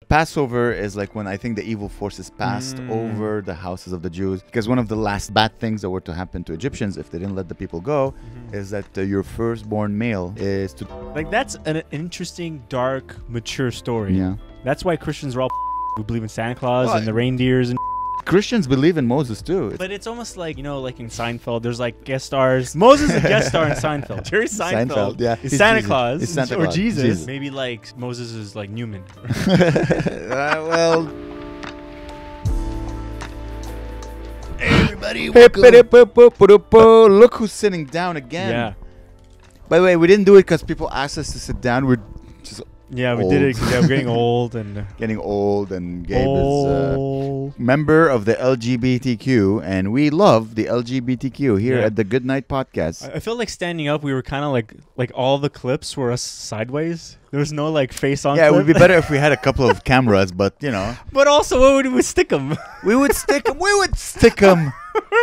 Passover is like when I think the evil forces passed over the houses of the Jews. Because one of the last bad things that were to happen to Egyptians if they didn't let the people go is that your firstborn male is to... Like, that's an interesting, dark, mature story. Yeah. That's why Christians are all who believe in Santa Claus and the reindeers and... Christians believe in Moses too. But it's almost like, you know, like in Seinfeld, there's like guest stars. Moses is a guest star in Seinfeld. Jerry Seinfeld yeah. is Santa Jesus. Claus It's Santa or Claus. Jesus. Maybe like Moses is like Newman. Well... Everybody, look who's sitting down again. Yeah. By the way, we didn't do it because people asked us to sit down. We're just Yeah, we did it because we're getting old and... getting old, and Gabe is member of the LGBTQ, and we love the LGBTQ here at the Good Night Podcast. I feel like standing up, we were kind of like all the clips were us sideways. There was no like face on. Yeah, clip. it would be better if we had a couple of cameras, but you know. But also, what would we stick them? We would stick them. We would stick them.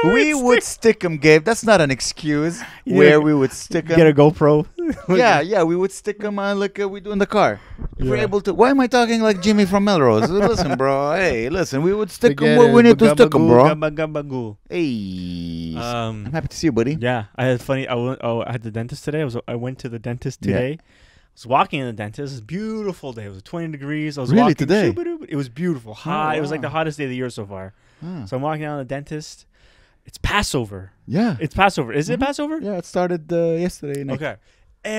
We would stick them, Gabe. That's not an excuse. Where we would stick them. Get a GoPro. Yeah, we would stick them like we do in the car. If we're able to. Why am I talking like Jimmy from Melrose? Listen, bro. Hey, listen. We would stick them where we need to stick them, bro. Hey. I'm happy to see you, buddy. Yeah, I had funny. I had the dentist today. I went to the dentist today. Yeah. I was walking in the dentist. It was a beautiful day. It was 20 degrees. I was really walking today. It was beautiful. Hot. Wow. It was like the hottest day of the year so far. So I'm walking down the dentist. It's Passover. Yeah. It's Passover. Is it Passover? Yeah, it started yesterday night. Okay.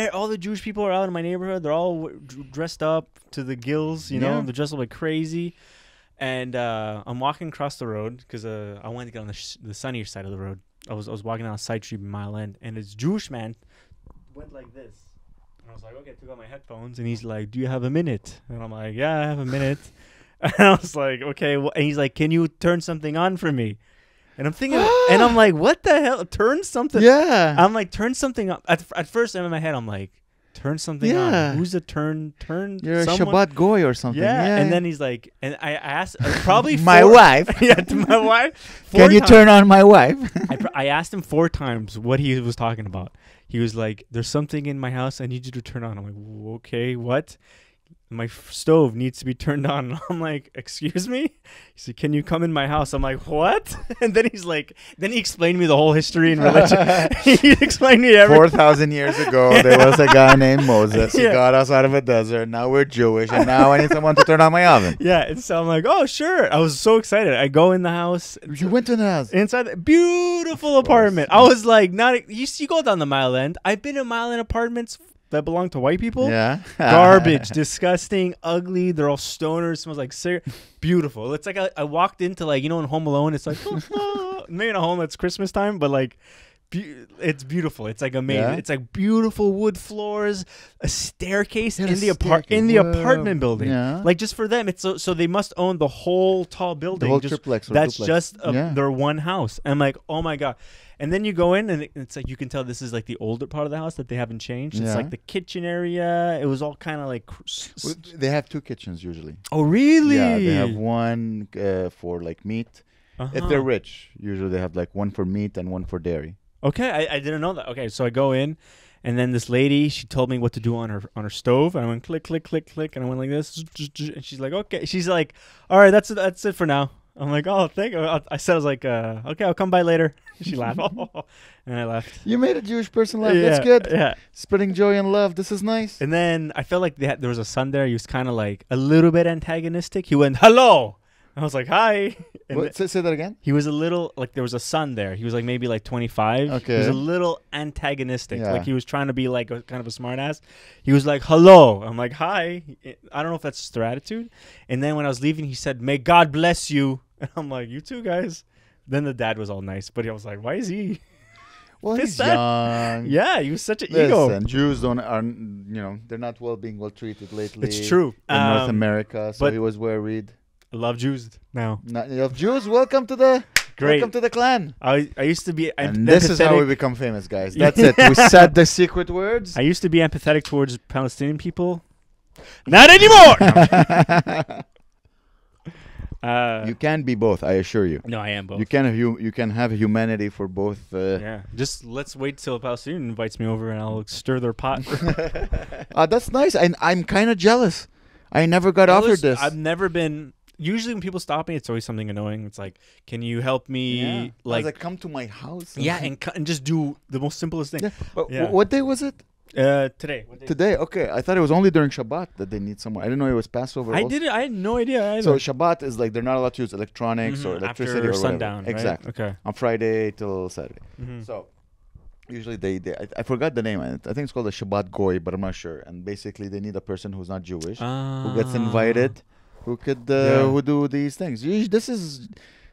All the Jewish people are out in my neighborhood. They're all dressed up to the gills, you know. They're dressed up like crazy. And I'm walking across the road because I wanted to get on the sunnier side of the road. I was walking down a side street in Mile End, and this Jewish man went like this. And I was like, okay, I took out my headphones, and he's like, do you have a minute? And I'm like, yeah, I have a minute. And I was like, okay. And he's like, can you turn something on for me? And I'm thinking, and I'm like, what the hell? Turn something. Yeah. I'm like, turn something up. At first, in my head, I'm like, turn something on. Who's a turn? You're someone? A Shabbat goy or something. Yeah. And then he's like, and I asked, probably my wife. Yeah, to my wife. Can you turn on my wife? I asked him 4 times what he was talking about. He was like, there's something in my house I need you to turn on. I'm like, okay, what? My stove needs to be turned on. I'm like, excuse me? He said, can you come in my house? I'm like, what? And then he's like, then he explained to me the whole history and religion. He explained to me everything. 4,000 years ago, there was a guy named Moses. He got us out of a desert. Now we're Jewish, and now I need someone to turn on my oven. Yeah, and so I'm like, oh, sure. I was so excited. I go in the house. You went to the house? Inside the beautiful apartment. I was like, you go down the Mile End. I've been in Mile End apartments that belong to white people. Yeah. Garbage, disgusting, ugly. They're all stoners. Smells like cigarette. Beautiful. It's like I walked into, like, you know, in Home Alone, it's like, maybe in a home that's Christmas time, but like, it's beautiful. It's like amazing. Yeah. It's like beautiful wood floors, a staircase in the apartment building. Yeah. Like, just for them, it's so they must own the whole tall building. The whole triplex. That's just their one house. And I'm like, oh my God. And then you go in, and it's like you can tell this is like the older part of the house that they haven't changed. It's like the kitchen area. It was all kind of like... They have 2 kitchens usually. Oh, really? Yeah, they have one for like meat. If they're rich, usually they have like one for meat and one for dairy. Okay, I didn't know that. Okay, so I go in, and then this lady, she told me what to do on her stove, and I went click, click, click, click, and I went like this, and she's like, okay. She's like, all right, that's it for now. I'm like, oh, thank you. I said, I was like, okay, I'll come by later. She laughed. And I left. You made a Jewish person laugh. That's good. Yeah. Spreading joy and love. This is nice. And then I felt like there was a son there. He was kind of like a little bit antagonistic. He went, hello. I was like, hi. Say that again? He was a little, like, there was a son there. He was like maybe like 25. Okay. He was a little antagonistic. Yeah. Like, he was trying to be like kind of a smart ass. He was like, hello. I'm like, hi. I don't know if that's just their attitude. And then when I was leaving, he said, may God bless you. And I'm like, you too, guys. Then the dad was all nice. But I was like, why is he? Well, he's young. Yeah, he was such an ego. Listen, Jews they're not being well treated lately. It's true. In North America, so he was worried. I love Jews now. You love Jews? Welcome to the clan. I used to be and this is how we become famous, guys. That's it. We said the secret words. I used to be empathetic towards Palestinian people. Not anymore! You can be both, I assure you. No, I am both. You can have humanity for both. Yeah, just let's wait till a Palestinian invites me over and I'll stir their pot. That's nice. And I'm kind of jealous. I never got offered this. I've never been. Usually when people stop me, it's always something annoying. It's like, can you help me? Yeah. Like, come to my house. Yeah, and just do the most simplest thing. Yeah. What day was it? Today. Today, okay. I thought it was only during Shabbat that they need someone. I didn't know it was Passover. I had no idea either. So Shabbat is like they're not allowed to use electronics or electricity after or sundown. Right? Exactly. Okay. On Friday till Saturday. So usually I forgot the name. I think it's called a Shabbat Goy, but I'm not sure. And basically they need a person who's not Jewish who gets invited, who could who do these things.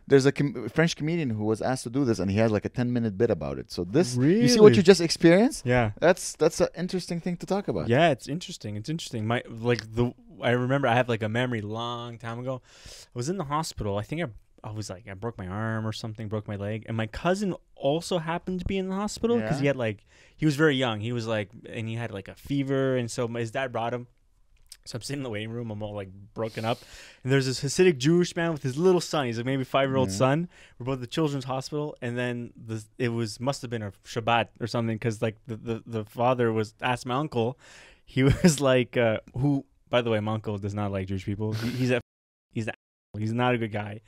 There's a French comedian who was asked to do this, and he had like a 10-minute bit about it. So this, you see what you just experienced? Yeah, that's an interesting thing to talk about. Yeah, it's interesting. It's interesting. I remember I have like a memory long time ago. I was in the hospital. I think I broke my arm or something, broke my leg, and my cousin also happened to be in the hospital because he was very young. He was and he had like a fever, and so his dad brought him. So I'm sitting in the waiting room. I'm all like broken up. And there's this Hasidic Jewish man with his little son. He's like maybe 5-year-old son. We're both at the children's hospital. And then must have been a Shabbat or something because like the father asked my uncle. He was like, who, by the way, my uncle does not like Jewish people. He's not a good guy.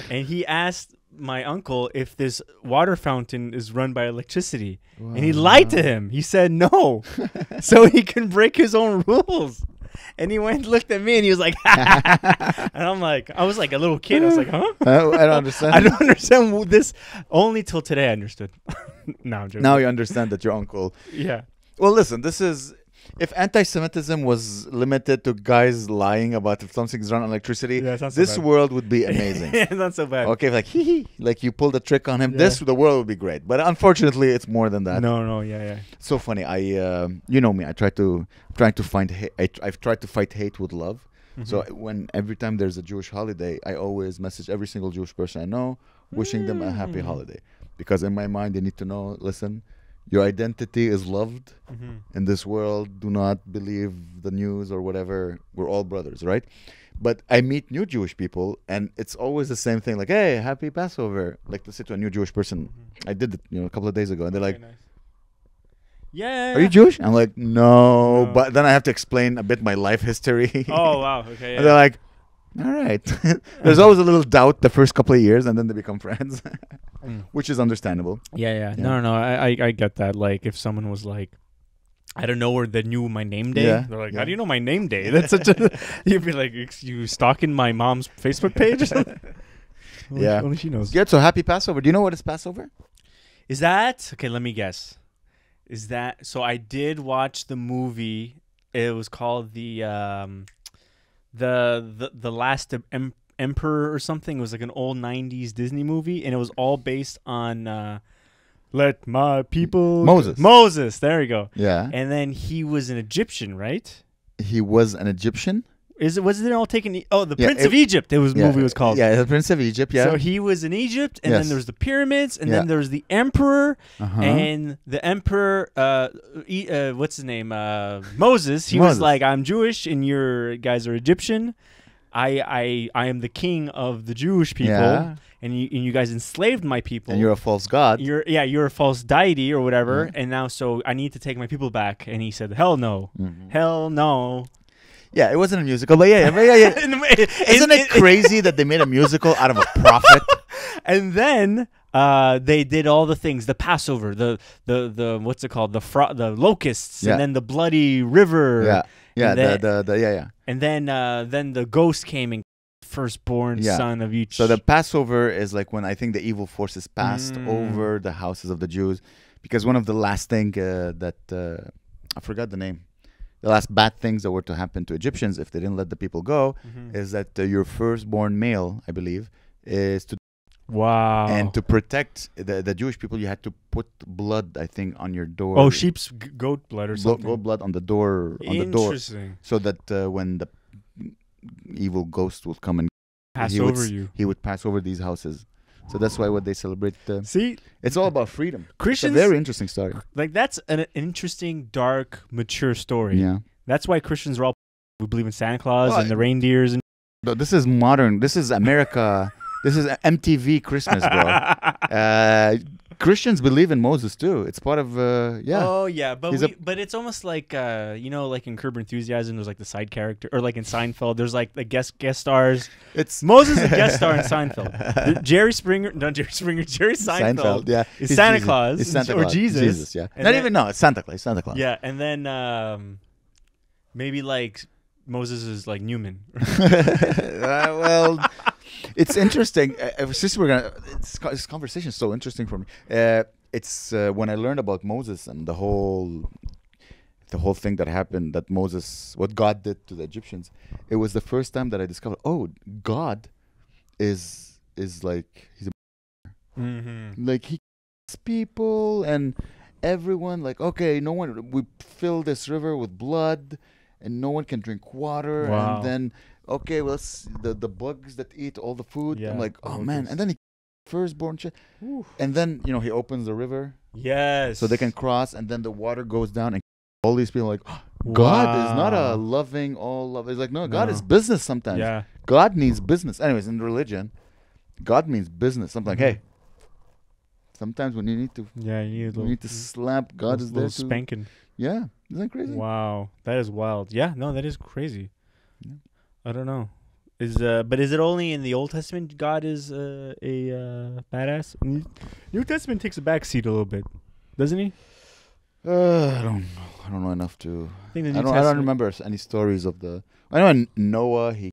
And he asked my uncle if this water fountain is run by electricity. Wow. And he lied to him. He said no. So he can break his own rules. And he went and looked at me and he was like, and I'm like, I was like a little kid. I was like, huh? I don't understand. I don't understand this. Only till today I understood. No, I'm joking. Now you understand that your uncle. Yeah. Well, listen, if anti-Semitism was limited to guys lying about if something's run on electricity, this world would be amazing. Yeah, not so bad. Okay, like like you pulled a trick on him. Yeah. The world would be great. But unfortunately, it's more than that. No, yeah. So funny. You know me. I've tried to fight hate with love. So every time there's a Jewish holiday, I always message every single Jewish person I know, wishing them a happy holiday, because in my mind they need to know. Listen. Your identity is loved in this world. Do not believe the news or whatever. We're all brothers, right? But I meet new Jewish people, and it's always the same thing. Like, hey, happy Passover. Like, to say to a new Jewish person. I did it, a couple of days ago, and they're like, nice. Yeah. Are you Jewish? I'm like, no. But then I have to explain a bit my life history. Oh, wow. Okay. Yeah. And they're like, all right. There's always a little doubt the first couple of years, and then they become friends, which is understandable. Yeah. No. I get that. Like, if someone was like, I don't know where they knew my name day. Yeah. They're like, how do you know my name day? That's such a. You'd be like, you stalking my mom's Facebook page or something? Only she knows. Good. So happy Passover. Do you know what is Passover? Is that okay? Let me guess. Is that so? I did watch the movie. It was called the Last Emperor or something. It was like an old 90s Disney movie, and it was all based on let my people Moses, there you go. Yeah. And then he was an Egyptian, right? He was an Egyptian? Was it all taken? The Prince of Egypt. Movie was called. Yeah, the Prince of Egypt. Yeah. So he was in Egypt, and then there was the pyramids, and then there was the emperor, and the emperor. What's his name? Moses. He was like, I'm Jewish, and you guys are Egyptian. I am the king of the Jewish people, and you guys enslaved my people. And you're a false god. You're a false deity or whatever, and now so I need to take my people back. And he said, hell no, hell no. Yeah, it wasn't a musical, but yeah. Isn't it crazy that they made a musical out of a prophet? And then they did all the things: the Passover, the what's it called, the locusts, and then the bloody river. Yeah. And then the ghost came and firstborn son of each. So the Passover is like when I think the evil forces passed over the houses of the Jews, because one of the last thing that I forgot the name. The last bad things that were to happen to Egyptians if they didn't let the people go is that your firstborn male, I believe, is to and to protect the Jewish people, you had to put blood, I think, on your door. Oh, sheep's goat blood or something. Goat blood on the door. Interesting. So that when the evil ghost would come and he would pass over these houses. So that's why what they celebrate. See, it's all about freedom. Christians, it's a very interesting story. Like that's an interesting, dark, mature story. Yeah, that's why Christians are all. We believe in Santa Claus and the reindeers. And no, this is modern. This is America. This is MTV Christmas, bro. Christians believe in Moses too. It's part of Oh yeah, but it's almost like like in Curb Your Enthusiasm, there's like the side character, or like in Seinfeld, there's like the guest stars. It's Moses is a guest star in Seinfeld. Jerry Seinfeld. Yeah, is Santa Claus. He's Santa or Claus. Jesus. Yeah. It's Santa Claus. Yeah, and then maybe like Moses is like Newman. Well, it's interesting. This conversation is so interesting for me. It's when I learned about Moses and the whole thing that happened, that Moses, what God did to the Egyptians. It was the first time that I discovered, God is like, he's like, he kills people and everyone, like, okay, we fill this river with blood and no one can drink water. Wow. And then, okay, well, the bugs that eat all the food. Yeah, I'm like, oh man. And then he firstborn and then he opens the river. Yes. So they can cross, and then the water goes down, and all these people are like, God is not a loving all love. It's like, no, God is business sometimes. Yeah. God needs business. Anyways, in religion, God means business. I'm like, hey, sometimes when you need to, you need to slap, God is there too. Spanking. Yeah, isn't that crazy? Wow, that is wild. Yeah, no, that is crazy. Yeah. I don't know. But is it only in the Old Testament God is a badass? New Testament takes a back seat a little bit, doesn't he? I don't know enough to. I don't remember any stories of the. I know in Noah he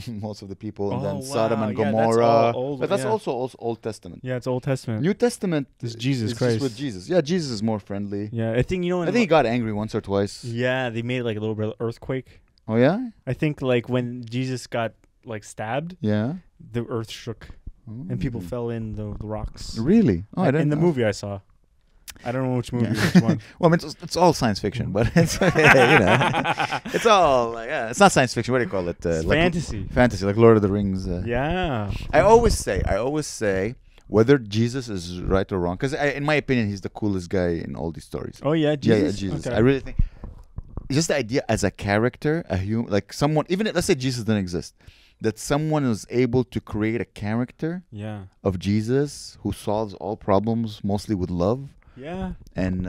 most of the people, and then Sodom and Gomorrah. But that's also Old Testament. Yeah, it's Old Testament. New Testament is Jesus Christ. With Jesus. Yeah, Jesus is more friendly. Yeah, I think I think he got angry once or twice. Yeah, they made like a little bit of earthquake. Oh yeah. I think like when Jesus got like stabbed. Yeah. The earth shook, and people fell in the rocks. Really? Oh, I didn't in the movie I saw. I don't know which movie. Which one? Well, I mean, it's all science fiction, but it's it's all like it's not science fiction. What do you call it? Fantasy. Fantasy, like Lord of the Rings. Yeah. I always say whether Jesus is right or wrong, because in my opinion, he's the coolest guy in all these stories. Oh yeah, Jesus. Yeah, Jesus. Okay. I really think just the idea as a character, a human, like someone. Even let's say Jesus didn't exist, that someone was able to create a character of Jesus who solves all problems mostly with love. Yeah. And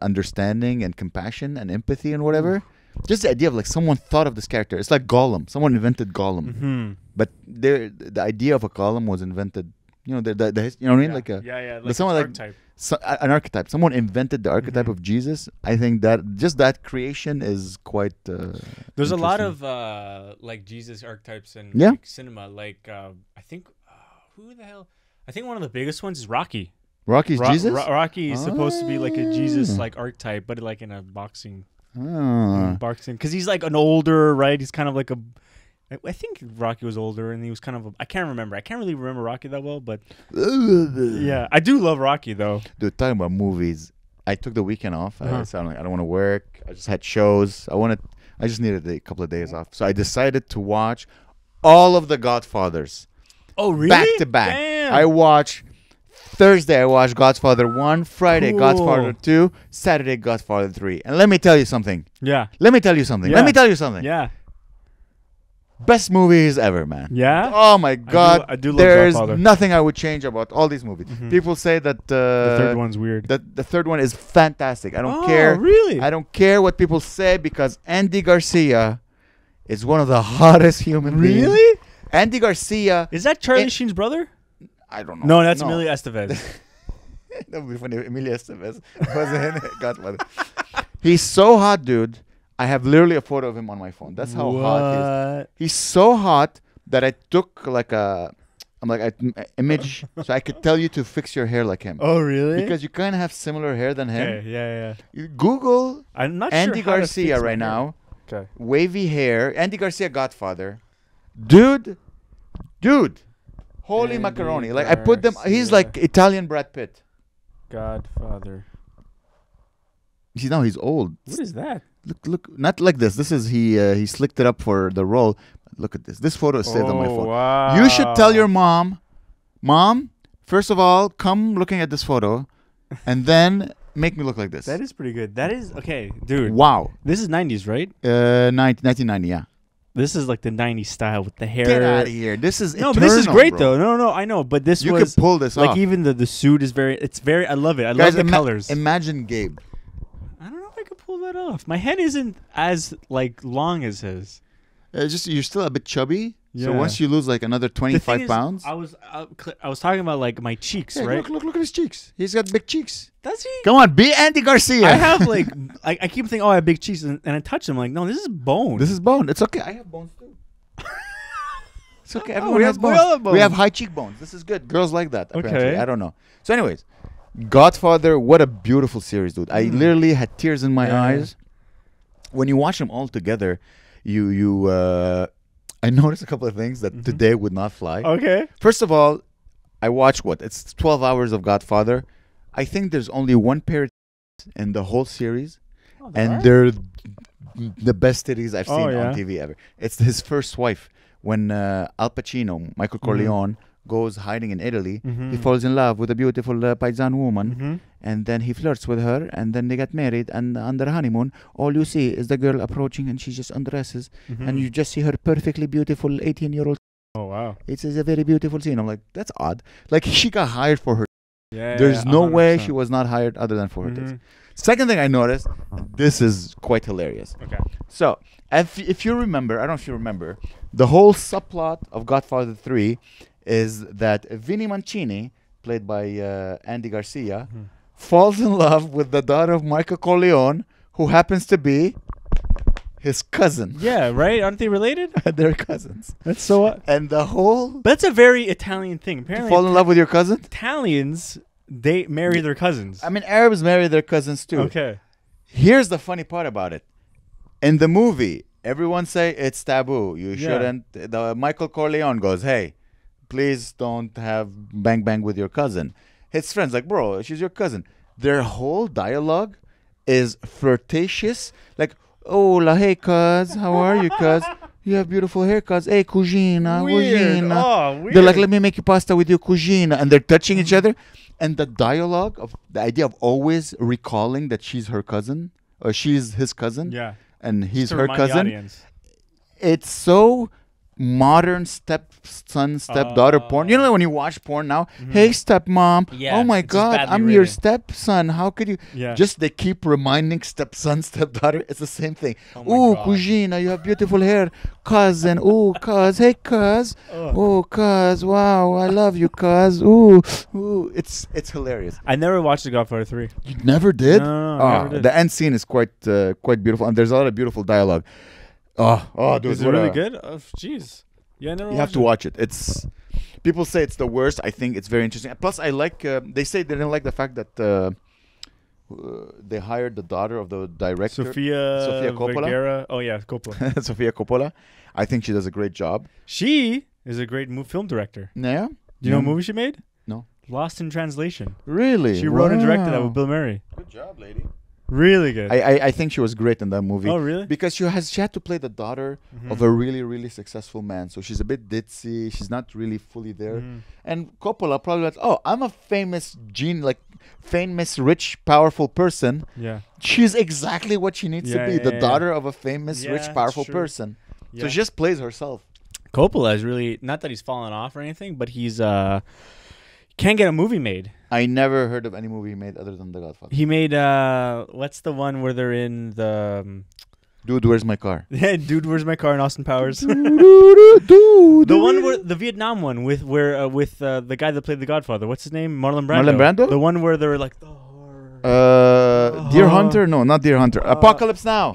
understanding and compassion and empathy and whatever. Just the idea of like someone thought of this character. It's like Gollum. Someone invented Gollum. Mm-hmm. But the idea of a Gollum was invented. You know, you know what I mean? Like like someone like archetype. An archetype. Someone invented the archetype of Jesus. I think that just that creation is quite. There's a lot of like Jesus archetypes in like, cinema. Like I think who the hell? I think one of the biggest ones is Rocky. Rocky's Jesus? Rocky is supposed to be like a Jesus like archetype, but like in a boxing. Boxing, because he's like an older, right? He's kind of like I think Rocky was older, and he was kind of I can't remember. I can't really remember Rocky that well, but yeah, I do love Rocky though. Dude, talking about movies, I took the weekend off. I don't want to work. I just had shows. I just needed a couple of days off, so I decided to watch all of the Godfathers. Oh, really? Back to back. Damn. I watched. Thursday I watched Godfather 1, Friday Godfather 2, Saturday Godfather 3. And let me tell you something. Yeah. Yeah. Best movies ever, man. Yeah? Oh my God. I do love There's Godfather. nothing I would change about all these movies. Mm-hmm. People say that the third one's weird. That the third one is fantastic. I don't care. Really? I don't care what people say, because Andy Garcia is one of the hottest human beings. Really? Andy Garcia. Is that Charlie Sheen's brother? I don't know. No, that's Emilio Estevez. That would be funny. Emilio Estevez was in Godfather. He's so hot, dude. I have literally a photo of him on my phone. That's how hot he is. He's so hot that I took like an image so I could tell you to fix your hair like him. Oh, really? Because you kind of have similar hair than him. Okay, yeah. You Google Andy Garcia right now. Okay. Wavy hair. Andy Garcia Godfather. Dude. Holy macaroni. Like I put them. He's like Italian Brad Pitt. Godfather. He's old. What is that? Look. Not like this. This is he slicked it up for the role. Look at this. This photo is saved on my phone. Wow. You should tell your mom, first of all, come looking at this photo, and then make me look like this. That is pretty good. That is okay, dude. Wow. This is 90s, right? 1990. Yeah. This is like the '90s style with the hair. Get out of here! This is no, eternal, but this is great bro. though. No, I know, but this you was could pull this like off. even the suit is very. It's very. I love it. I Guys, love the colors. Imagine Gabe. I don't know if I could pull that off. My head isn't as like long as his. Just you're still a bit chubby. Yeah. So once you lose like another 25 pounds, I was talking about like my cheeks, hey, right? Look at his cheeks. He's got big cheeks. Does he? Come on, be Andy Garcia. I have like I keep thinking, oh, I have big cheeks, and I touch them. Like, no, this is bone. This is bone. It's okay. I have bones too. It's okay. Everyone we has have bones. bones. We have high cheekbones. This is good. Girls like that. Apparently. Okay. I don't know. So, anyways, Godfather. What a beautiful series, dude. I literally had tears in my eyes when you watch them all together. I noticed a couple of things that today would not fly. Okay. First of all, I watched it's 12 hours of Godfather. I think there's only one pair in the whole series, and they're the best titties I've seen on TV ever. It's his first wife. When Al Pacino, Michael Corleone, goes hiding in Italy, he falls in love with a beautiful Paisan woman, and then he flirts with her, and then they get married, and on their honeymoon, all you see is the girl approaching, and she just undresses, and you just see her perfectly beautiful 18-year-old. Oh, wow. It's a very beautiful scene. I'm like, that's odd. Like, she got hired for her. Yeah, There's no 100%. way she was not hired other than for her tits. Second thing I noticed, this is quite hilarious. Okay. So, if you remember, I don't know if you remember, the whole subplot of Godfather 3 is that Vinnie Mancini, played by Andy Garcia, falls in love with the daughter of Michael Corleone, who happens to be his cousin. Yeah, right? Aren't they related? They're cousins. That's so what? And the whole... That's a very Italian thing. Apparently, fall in love with your cousin? Italians, they marry their cousins. I mean, Arabs marry their cousins too. Okay. Here's the funny part about it. In the movie, everyone say it's taboo. You shouldn't. Michael Corleone goes, hey, please don't have bang bang with your cousin. His friends like, bro, she's your cousin. Their whole dialogue is flirtatious. Like, oh, hey, cuz, how are you, cuz? You have beautiful hair, cuz. Hey, cugina, cugina. Oh, weird. They're like, let me make you pasta with your cugina. And they're touching each other. And the dialogue of the idea of always recalling that she's her cousin, or she's his cousin, and he's her cousin. It's so modern stepson, stepdaughter porn. You know when you watch porn now? Hey, stepmom. Yeah, oh my it's God, badly I'm your rated. stepson. How could you? Yeah. Just they keep reminding stepson, stepdaughter. It's the same thing. Oh my Ooh, God. cugina, you have beautiful hair. Cousin. Ooh, cuz. Hey, cuz. Oh, cuz. Wow, I love you, cuz. Ooh. It's hilarious. I never watched The Godfather 3. You never did? No, I never did. The end scene is quite beautiful, and there's a lot of beautiful dialogue. Dude, Is it really good? Oh, jeez. Yeah, I never You have to watch it. It's people say it's the worst. I think it's very interesting. Plus, I like. They say they didn't like the fact that they hired the daughter of the director, Sofia Coppola. Vergara. Oh yeah, Coppola. Sofia Coppola. I think she does a great job. She is a great film director. Yeah. Do you know what movie she made? No. Lost in Translation. Really? She wrote and directed that with Bill Murray. Good job, lady. Really good. I think she was great in that movie. Oh, really? Because she had to play the daughter of a really, really successful man. So she's a bit ditzy. She's not really fully there. And Coppola probably like, oh, I'm a famous rich, powerful person. Yeah. She's exactly what she needs to be. The daughter of a famous, rich, powerful true. person. Yeah. So she just plays herself. Coppola is really, not that he's fallen off or anything, but he's can't get a movie made. I never heard of any movie he made other than The Godfather. He made what's the one where they're in the Dude, Where's My Car? Dude, Where's My Car? And Austin Powers. The The one where the Vietnam one with the guy that played the Godfather. What's his name? Marlon Brando. Marlon Brando? The one where they were like, Deer Hunter? No, not Deer Hunter. Apocalypse Now.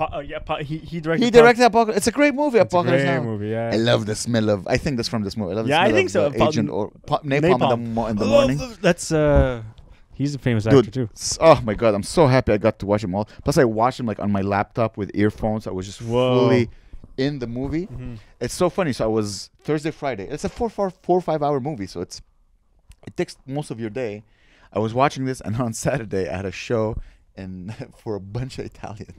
he directed. He directed Apocalypse. It's a great movie, It's a Apocalypse great Now. movie, yeah. I love the smell of. I think that's from this movie. I love the Yeah, I smell think of so. Agent or napalm in the morning. That's he's a famous actor too. Oh my God, I'm so happy I got to watch them all. Plus, I watched them like on my laptop with earphones. I was just fully in the movie. It's so funny. So I was Thursday, Friday. It's a 4 or 5 hour movie, so it takes most of your day. I was watching this, and on Saturday I had a show for a bunch of Italians.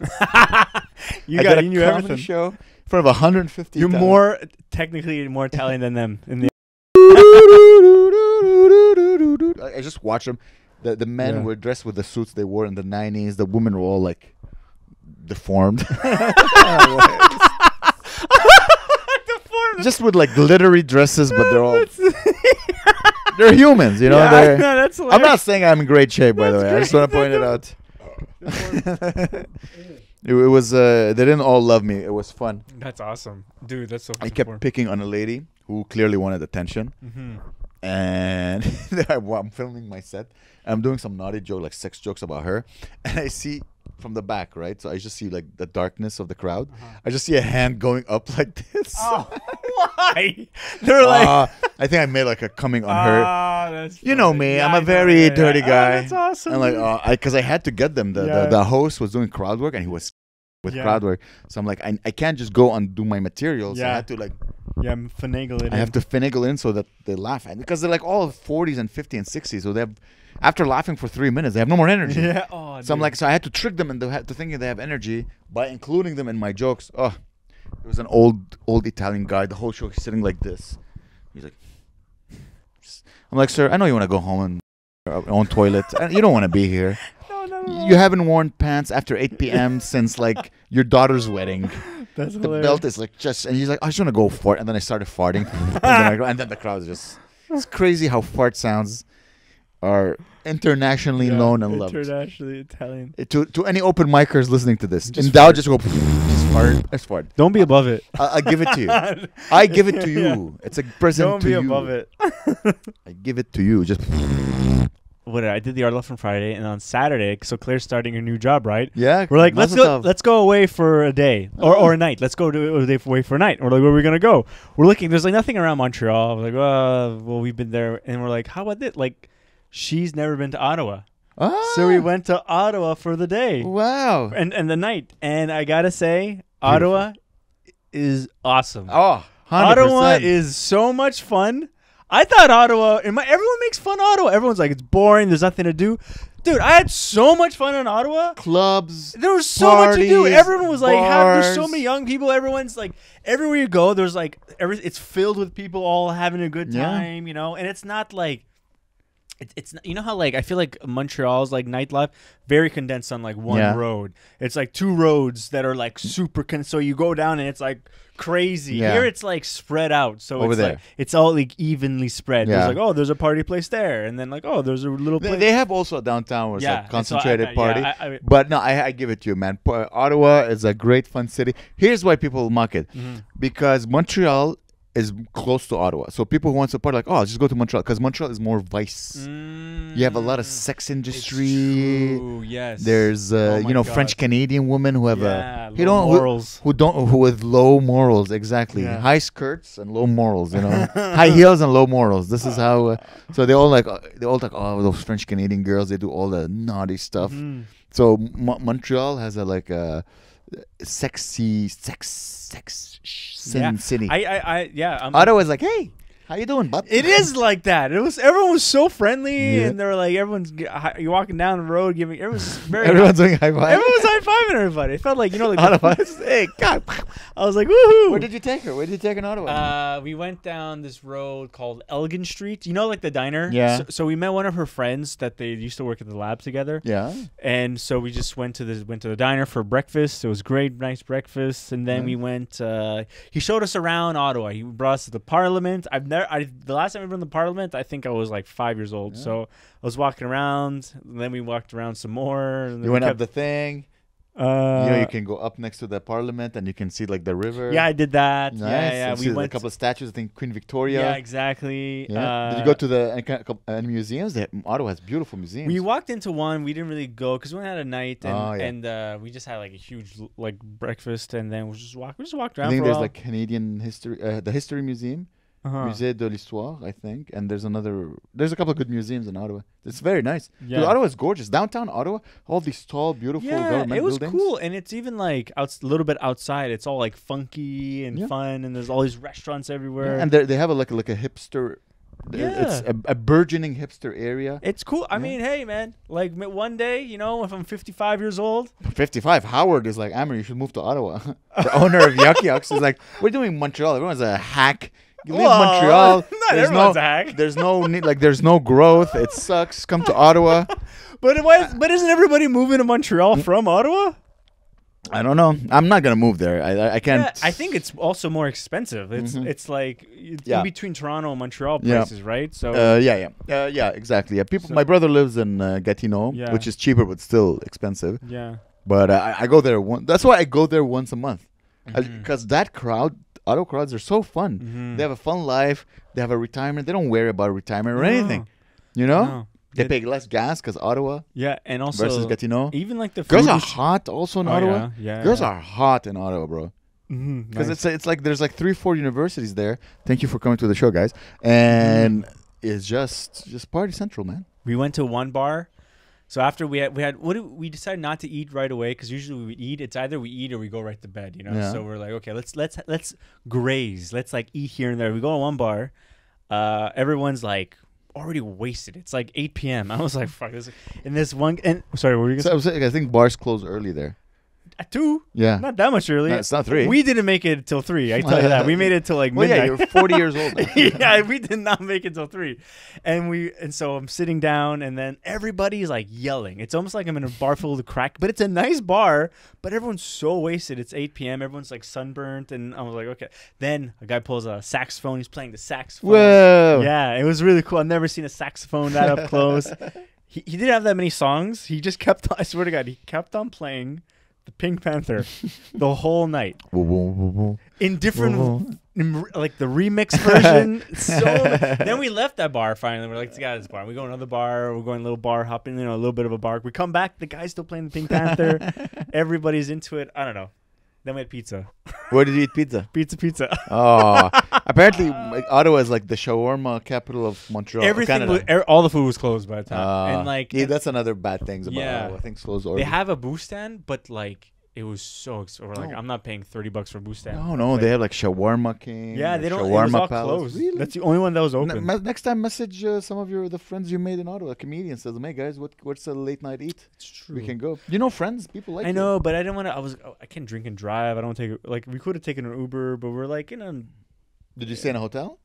You I got did you a knew comedy everything. show for 150. You're Italians. technically more Italian than them. In the I just watched them. The men were dressed with the suits they wore in the 90s. The women were all like deformed. just with like glittery dresses, but they're all they're humans, you know. Yeah, that's hilarious. I'm not saying I'm in great shape, by the way. I just want to point it out. It was they didn't all love me. It was fun. That's awesome, dude. That's so. I kept picking on a lady who clearly wanted attention, and I'm filming my set. I'm doing some naughty joke, like sex jokes about her, and I see from the back, right? So I just see like the darkness of the crowd. I just see a hand going up like this. Oh, why? They're like, I think I made like a coming on her. That's you know me, I'm a very dirty guy. That's awesome. And like, because I had to get them. The host was doing crowd work, and he was with crowd work. So I'm like, I can't just go and do my material. So I had to like. Yeah, finagle it. I have to finagle in so that they laugh, because they're like all 40s and 50s and 60s. So they have, after laughing for 3 minutes, they have no more energy. Yeah. Oh, so I'm like, so I had to trick them into thinking they have energy by including them in my jokes. Oh, it was an old Italian guy. The whole show he's sitting like this. He's like, I'm like, sir, I know you want to go home and your own toilet. You don't want to be here. No. You haven't worn pants after 8 p.m. since like your daughter's wedding. That's the hilarious. belt is like just, and he's like, I just want to go fart, and then I started farting, and then the crowd is just. It's crazy how fart sounds are internationally known and loved. Internationally Italian. To any open micers listening to this, just fart. Just go. Just fart. Just fart. Don't be above it. I give it to you. I give it to you. It's a present to you. Don't be above it. I give it to you. Just. I did the art left on Friday, and on Saturday, so Claire's starting her new job, right? Yeah. We're like, let's go away for a day or a night. Let's go away for a night. We're like, where are we gonna go? We're looking. There's like nothing around Montreal. We're like, well, we've been there, and we're like, how about this? Like, she's never been to Ottawa, so we went to Ottawa for the day. Wow. And the night, and I gotta say, Ottawa is awesome. Oh, 100%. Ottawa is so much fun. I thought Ottawa, everyone makes fun of Ottawa. Everyone's like, it's boring. There's nothing to do. Dude, I had so much fun in Ottawa. Clubs. There was so much to do. Everyone was like, there's so many young people. Everyone's like, everywhere you go, there's like, it's filled with people all having a good time, you know? And it's not like, it's you know how like I feel like Montreal's like nightlife very condensed on like one road. It's like 2 roads that are like super so you go down and it's like crazy. Here it's like spread out, so over it's there. Like it's all like evenly spread. There's like, oh, there's a party place there, and then like, oh, there's a little place. They have also a downtown where it's like concentrated party. I but no, I give it to you, man. Ottawa is a great fun city. Here's why people mock it, because Montreal is close to Ottawa. So people who want to party like, oh, just go to Montreal, because Montreal is more vice. You have a lot of sex industry. It's true, yes. There's French Canadian women who have morals. Who with low morals, exactly. High skirts and low morals, you know. High heels and low morals. This is how so they all talk, oh, those French Canadian girls, they do all the naughty stuff. So Montreal has a sexy city. Ottawa's like, hey, how you doing, bud? It is like that. Everyone was so friendly, and they were like, you're walking down the road, everyone's doing high five. Everyone's high fiving everybody. It felt like Ottawa. Hey, God. I was like, woohoo! Where did you take her? Where did you take her in Ottawa? We went down this road called Elgin Street. You know, like the diner. Yeah. So we met one of her friends that they used to work at the lab together. Yeah. And so we just went to the diner for breakfast. It was great, nice breakfast. And then we went. He showed us around Ottawa. He brought us to the Parliament. The last time we were in the Parliament, I think I was like 5 years old. So I was walking around. And then we walked around some more. And you went up the thing. You can go up next to the Parliament and you can see like the river. Yeah, I did that. Nice. Yeah. We went a couple of statues. I think Queen Victoria. Yeah, exactly. Yeah. Did you go to the museums? Ottawa has beautiful museums. We walked into one. We didn't really go because we went out at night, and we just had like a huge like breakfast, and then we just walked around. I think there's like Canadian history, the History Museum. Musée de l'Histoire, I think, and there's a couple of good museums in Ottawa. It's very nice. Yeah, Ottawa is gorgeous. Downtown Ottawa, all these tall, beautiful government buildings. It was cool, and it's even like a little bit outside. It's all like funky and fun, and there's all these restaurants everywhere. And they have a hipster. It's a burgeoning hipster area. It's cool. I mean, hey, man, like one day, if I'm 55 years old. 55, Howard is like, Amer, you should move to Ottawa. The owner of Yuck Yucks is like, we're doing Montreal. Everyone's a hack. You leave Montreal. Everyone's a hack. There's no need, there's no growth. It sucks. Come to Ottawa. But isn't everybody moving to Montreal from Ottawa? I don't know. I'm not gonna move there. I can't. Yeah, I think it's also more expensive. It's like in between Toronto and Montreal places, right? So yeah, exactly. Yeah, people. My brother lives in Gatineau, which is cheaper but still expensive. Yeah. But I go there that's why I go there once a month, because that crowd, auto crowds, are so fun. They have a fun life. They have a retirement. They don't worry about retirement or anything. You know. No. They pay less gas because Ottawa. Yeah, and also versus Gatineau. Even like the girls are hot also in Ottawa. Yeah, girls are hot in Ottawa, bro. Because it's like there's like 3-4 universities there. Thank you for coming to the show, guys. And it's just party central, man. We went to one bar. So after we decided not to eat right away, because usually we eat. It's either we eat or we go right to bed, you know. Yeah. So we're like, okay, let's graze. Let's like eat here and there. We go to one bar. Everyone's like already wasted. It's like 8 p.m. I was like, fuck this. And this one, and sorry, what were you gonna say? I think bars close early there. At 2? Yeah. Not that much early. No, it's not 3. We didn't make it till 3. I tell you that. We made it till like midnight. Yeah, you're 40 years old. Yeah, we did not make it till 3. And so I'm sitting down, and then everybody's like yelling. It's almost like I'm in a bar full of crack, but it's a nice bar, but everyone's so wasted. It's 8 p.m. Everyone's like sunburnt, and I was like, okay. Then a guy pulls a saxophone. He's playing the saxophone. Whoa. Yeah, it was really cool. I've never seen a saxophone that up close. He didn't have that many songs. He just kept on, I swear to God, he kept on playing the Pink Panther the whole night in different, like the remix version. So then we left that bar finally. We're like, let's get out of this bar. We go to another bar. We're going a little bar hopping, a little bit of a bar. We come back. The guy's still playing the Pink Panther. Everybody's into it. I don't know. Then we had pizza. Where did you eat pizza? Pizza. Oh, apparently Ottawa is like the shawarma capital of Montreal. Everything, all the food was closed by the time. And like, that's another bad thing about Ottawa. I think closed already. They have a booth stand, but like it was so expensive. Like, I'm not paying $30 for a booth stand. No, like, they have like Shawarma King. Yeah, they don't. Shawarma it was all Palace. closed. Really? That's the only one that was open. Next time, message some of the friends you made in Ottawa. A comedian says, "Hey guys, what's a late night eat? It's true. We can go." You know, friends, people like. I know, but I didn't want to. I can't drink and drive. I don't take like we could have taken an Uber, but we're like in a. Did you stay in a hotel?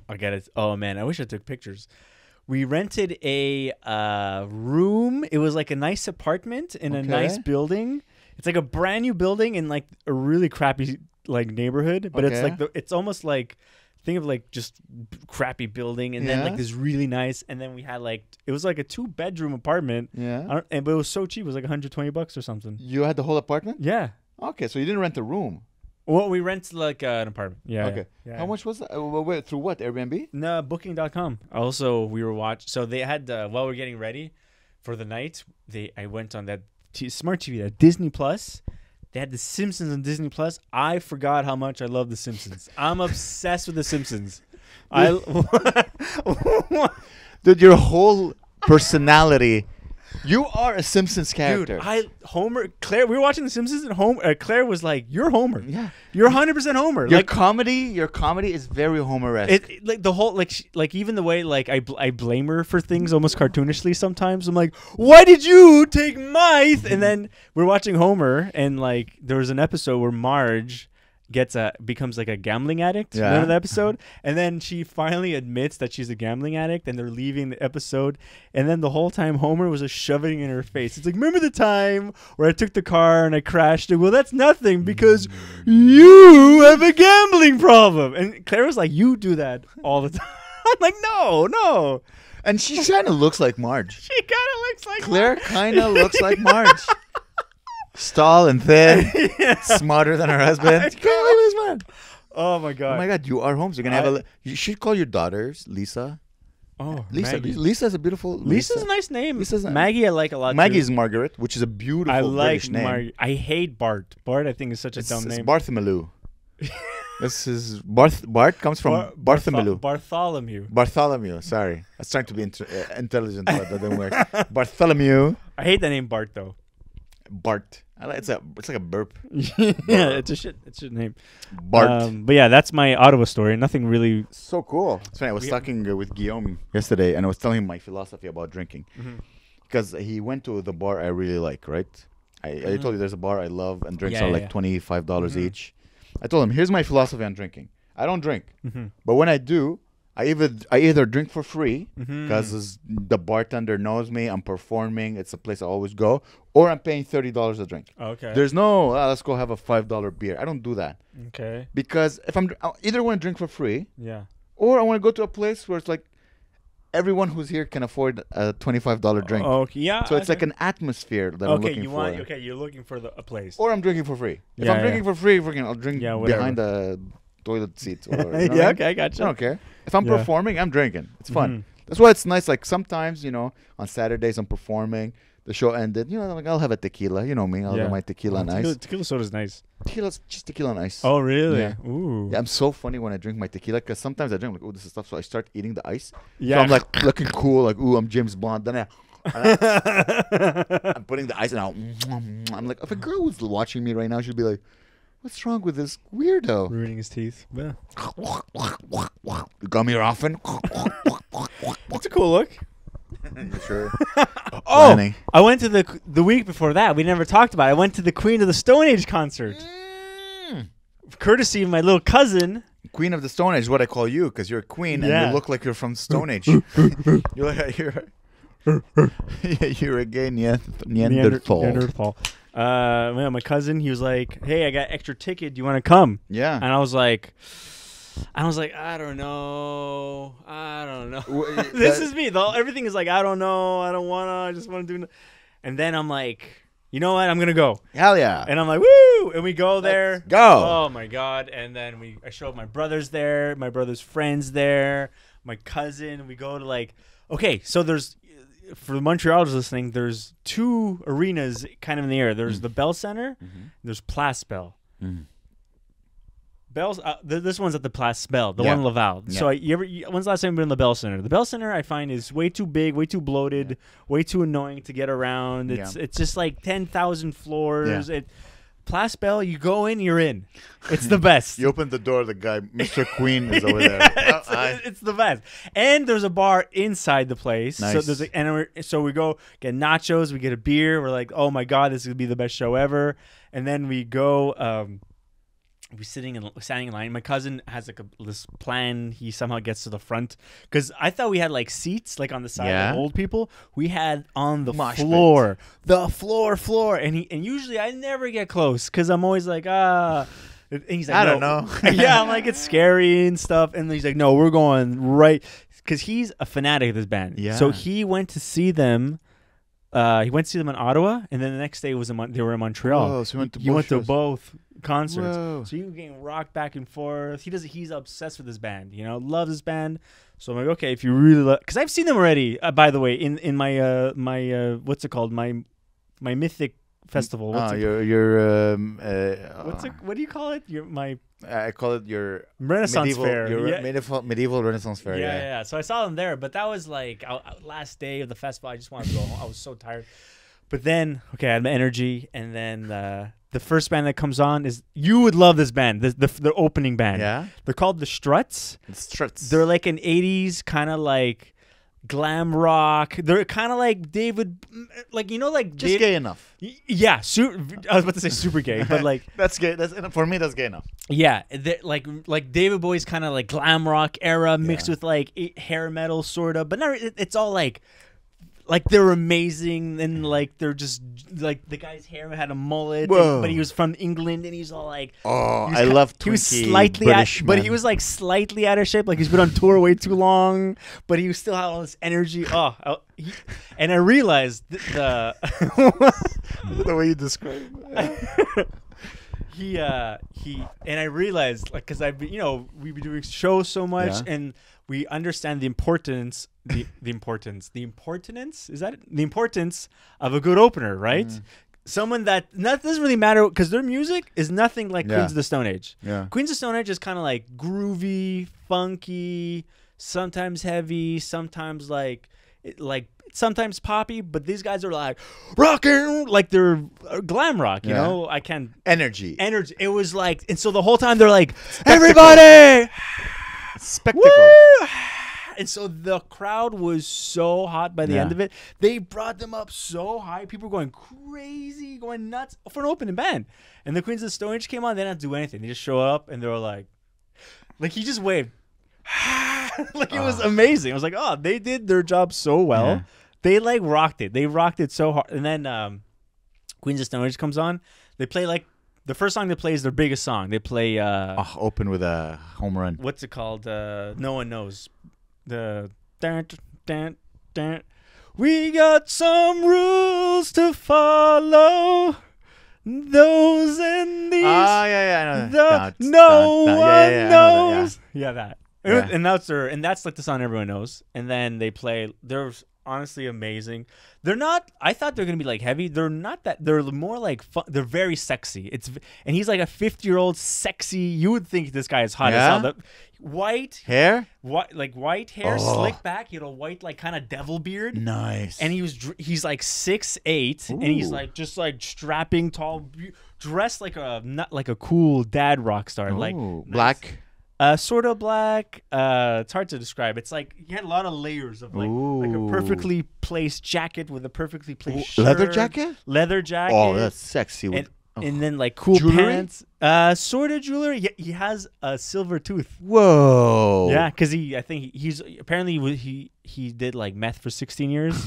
I get it. Oh man, I wish I took pictures. We rented a room. It was like a nice apartment in a nice building. It's like a brand new building in like a really crappy like neighborhood, but it's like it's almost like think of like just crappy building and then like this really nice, and then we had like it was like a 2-bedroom apartment. Yeah. But it was so cheap. It was like $120 or something. You had the whole apartment? Yeah. Okay, so you didn't rent a room. Well, we rented like an apartment. Yeah. Okay. Yeah. How much was that? Wait, through what? Airbnb? No, Booking.com. Also, we were watching. So they had while we're getting ready for the night, I went on that smart TV, that Disney Plus. They had The Simpsons on Disney Plus. I forgot how much I love The Simpsons. I'm obsessed with The Simpsons. Dude, your whole personality. You are a Simpsons character. Dude, Claire, we were watching The Simpsons and Claire was like, "You're Homer. Yeah. You're 100% Homer." Your comedy is very Homer-esque. Like the whole like even the way like I blame her for things almost cartoonishly sometimes. I'm like, "Why did you take my?" And then we're watching Homer, and like there was an episode where Marge becomes like a gambling addict. Yeah. Remember the episode? And then she finally admits that she's a gambling addict, and they're leaving the episode. And then the whole time Homer was just shoving in her face. It's like, remember the time where I took the car and I crashed it? Well, that's nothing because you have a gambling problem. And Claire was like, you do that all the time. I'm like, no. And she kind of looks like Marge. She kind of looks like Claire kind of looks like Marge. Tall and thin, smarter than her husband. Oh my god! You are home. So you're gonna you should call your daughters Lisa. Oh, Lisa. Lisa's a beautiful. Lisa's a nice name. Maggie, I like a lot. Maggie's Margaret, which is a beautiful British name. I hate Bart. Bart, I think, is such a dumb name. It's Bartholomew. This is Bart comes from Bartholomew. Bartholomew. Sorry, I was trying to be intelligent, but that didn't work. Bartholomew. I hate the name Bart though. Bart. It's like a burp. Yeah, it's a shit name. Bart. But yeah, that's my Ottawa story. Nothing really. So cool. It's funny. I was talking with Guillaume yesterday, and I was telling him my philosophy about drinking, because he went to the bar I really like. Right. I told you there's a bar I love, and drinks are like $25 each. I told him, here's my philosophy on drinking. I don't drink, but when I do, I either drink for free because the bartender knows me. I'm performing. It's a place I always go, or I'm paying $30 a drink. Okay. There's no let's go have a $5 beer. I don't do that. Okay. Because if I either want to drink for free, yeah, or I want to go to a place where it's like everyone who's here can afford a $25 drink. Okay. Yeah. So it's like an atmosphere that I'm looking for. Okay, you're looking for a place. Or I'm drinking for free. If I'm drinking for free, I'll drink behind the toilet seat. Or, yeah. Okay. I gotcha. I don't care. If I'm performing, I'm drinking. It's fun. That's why it's nice. Like sometimes, on Saturdays I'm performing. The show ended. Like I'll have a tequila. You know me. I'll have my tequila and ice. Tequila soda's nice. Tequila's just tequila and ice. Oh, really? Yeah. Ooh. Yeah, I'm so funny when I drink my tequila because sometimes I drink like, oh, this is stuff. So I start eating the ice. Yeah. So I'm like looking cool. Like, ooh, I'm James Bond. Then I'm putting the ice and I'm like, if a girl was watching me right now, she'd be like, what's wrong with this weirdo? Ruining his teeth. Yeah. You come here often? That's a cool look. You sure? Oh, I went to the week before that. We never talked about it. I went to the Queen of the Stone Age concert. Courtesy of my little cousin. Queen of the Stone Age is what I call you because you're a queen and you look like you're from Stone Age. You're a gay Neanderthal. My cousin, he was like, hey, I got extra ticket. Do you want to come? Yeah. And I was like, I don't know. This is me. Everything is like, I don't know. I don't want to. I just want to do. And then I'm like, you know what? I'm going to go. Hell yeah. And I'm like, woo. And we go there. Let's go. Oh, my God. And then I show up my brothers there, my brother's friends there, my cousin. We go to okay, so for the Montrealers listening, there's two arenas kind of in the air. There's the Bell Center. There's Place Bell. Bell's this one's at the Place Bell, the one in Laval. Yeah. So when's the last time you've been in the Bell Center? The Bell Center I find is way too big, way too bloated, way too annoying to get around. It's just like 10,000 floors. Yeah. Place Bell, you go in, you're in. It's the best. You open the door, the guy, Mr. Queen, is over there. It's the best. And there's a bar inside the place. Nice. So we go get nachos, we get a beer. We're like, oh my God, this is gonna be the best show ever. And then we go. We're standing in line. My cousin has this plan. He somehow gets to the front because I thought we had seats on the side of old people. We had on the floor, and usually I never get close because I'm always like And he's like, I don't know. Yeah, I'm like, it's scary and stuff. And he's like, no, we're going right because he's a fanatic of this band. Yeah. So he went to see them. He went to see them in Ottawa, and then the next day they were in Montreal. Oh, so he went to both concerts. Whoa. So he was getting rocked back and forth. He's obsessed with this band. Loves this band. So I'm like, okay, if you really love, because I've seen them already. By the way, in my what's it called? My Mythic Festival. What do you call it? I call it your Renaissance fair. Your medieval Renaissance fair. Yeah. So I saw them there, but that was last day of the festival. I just wanted to go home. I was so tired. But then, I had my energy, and then the first band that comes on is, you would love this band, the opening band. Yeah. They're called the Struts. The Struts. They're like an 80s kind of glam rock. They're kind of like David, just gay enough. Yeah, I was about to say super gay, but that's gay. For me, that's gay enough. Yeah, like David Bowie's kind of glam rock era mixed with hair metal sort of, but not. It's all they're amazing, and they're just the guy's hair had a mullet, but he was from England, and he's all I love Twinkie. He was slightly but he was slightly out of shape, he's been on tour way too long, but he still had all this energy. And I realized the way you describe it. And I realized because we've been doing shows so much, and we understand the importance of a good opener, right? Someone that doesn't really matter because their music is nothing like Queens of the Stone Age. Yeah. Queens of the Stone Age is kind of groovy, funky, sometimes heavy, sometimes sometimes poppy, but these guys are rocking, they're glam rock, you know? I can't energy. It was and so the whole time they're everybody spectacle. Woo! And so the crowd was so hot by the end of it. They brought them up so high. People were going crazy, going nuts for an opening band. And the Queens of the Stone Age came on. They didn't do anything. They just show up, and they were like he just waved. Like, it was amazing. I was like, oh, they did their job so well. Yeah. They, like, rocked it. They rocked it so hard. And then Queens of Stone Age comes on. They play, like, the first song they play is their biggest song. They play... open with a home run. What's it called? No One Knows. The... Dun, dun, dun. We got some rules to follow. Those and these. Oh, yeah, I know. No one knows. Yeah, that. Yeah. And that's like the song everyone knows. And then they play. They're honestly amazing. They're not. I thought they're gonna be like heavy. They're not that. They're more like fun. They're very sexy. And he's like a 50-year-old sexy. You would think this guy is hot as hell. The white hair, white hair, slick back. He had a white like kind of devil beard. Nice. And he's like 6'8", and he's like just like strapping, tall, dressed like a cool dad rock star. Ooh, like black. Sort of black. It's hard to describe. It's like he had a lot of layers of like a perfectly placed jacket with a perfectly placed shirt. Leather jacket. Oh, that's sexy. And then like cool jewelry? Pants. Sort of jewelry. He has a silver tooth. Whoa. Yeah, because I think he's apparently he did like meth for 16 years,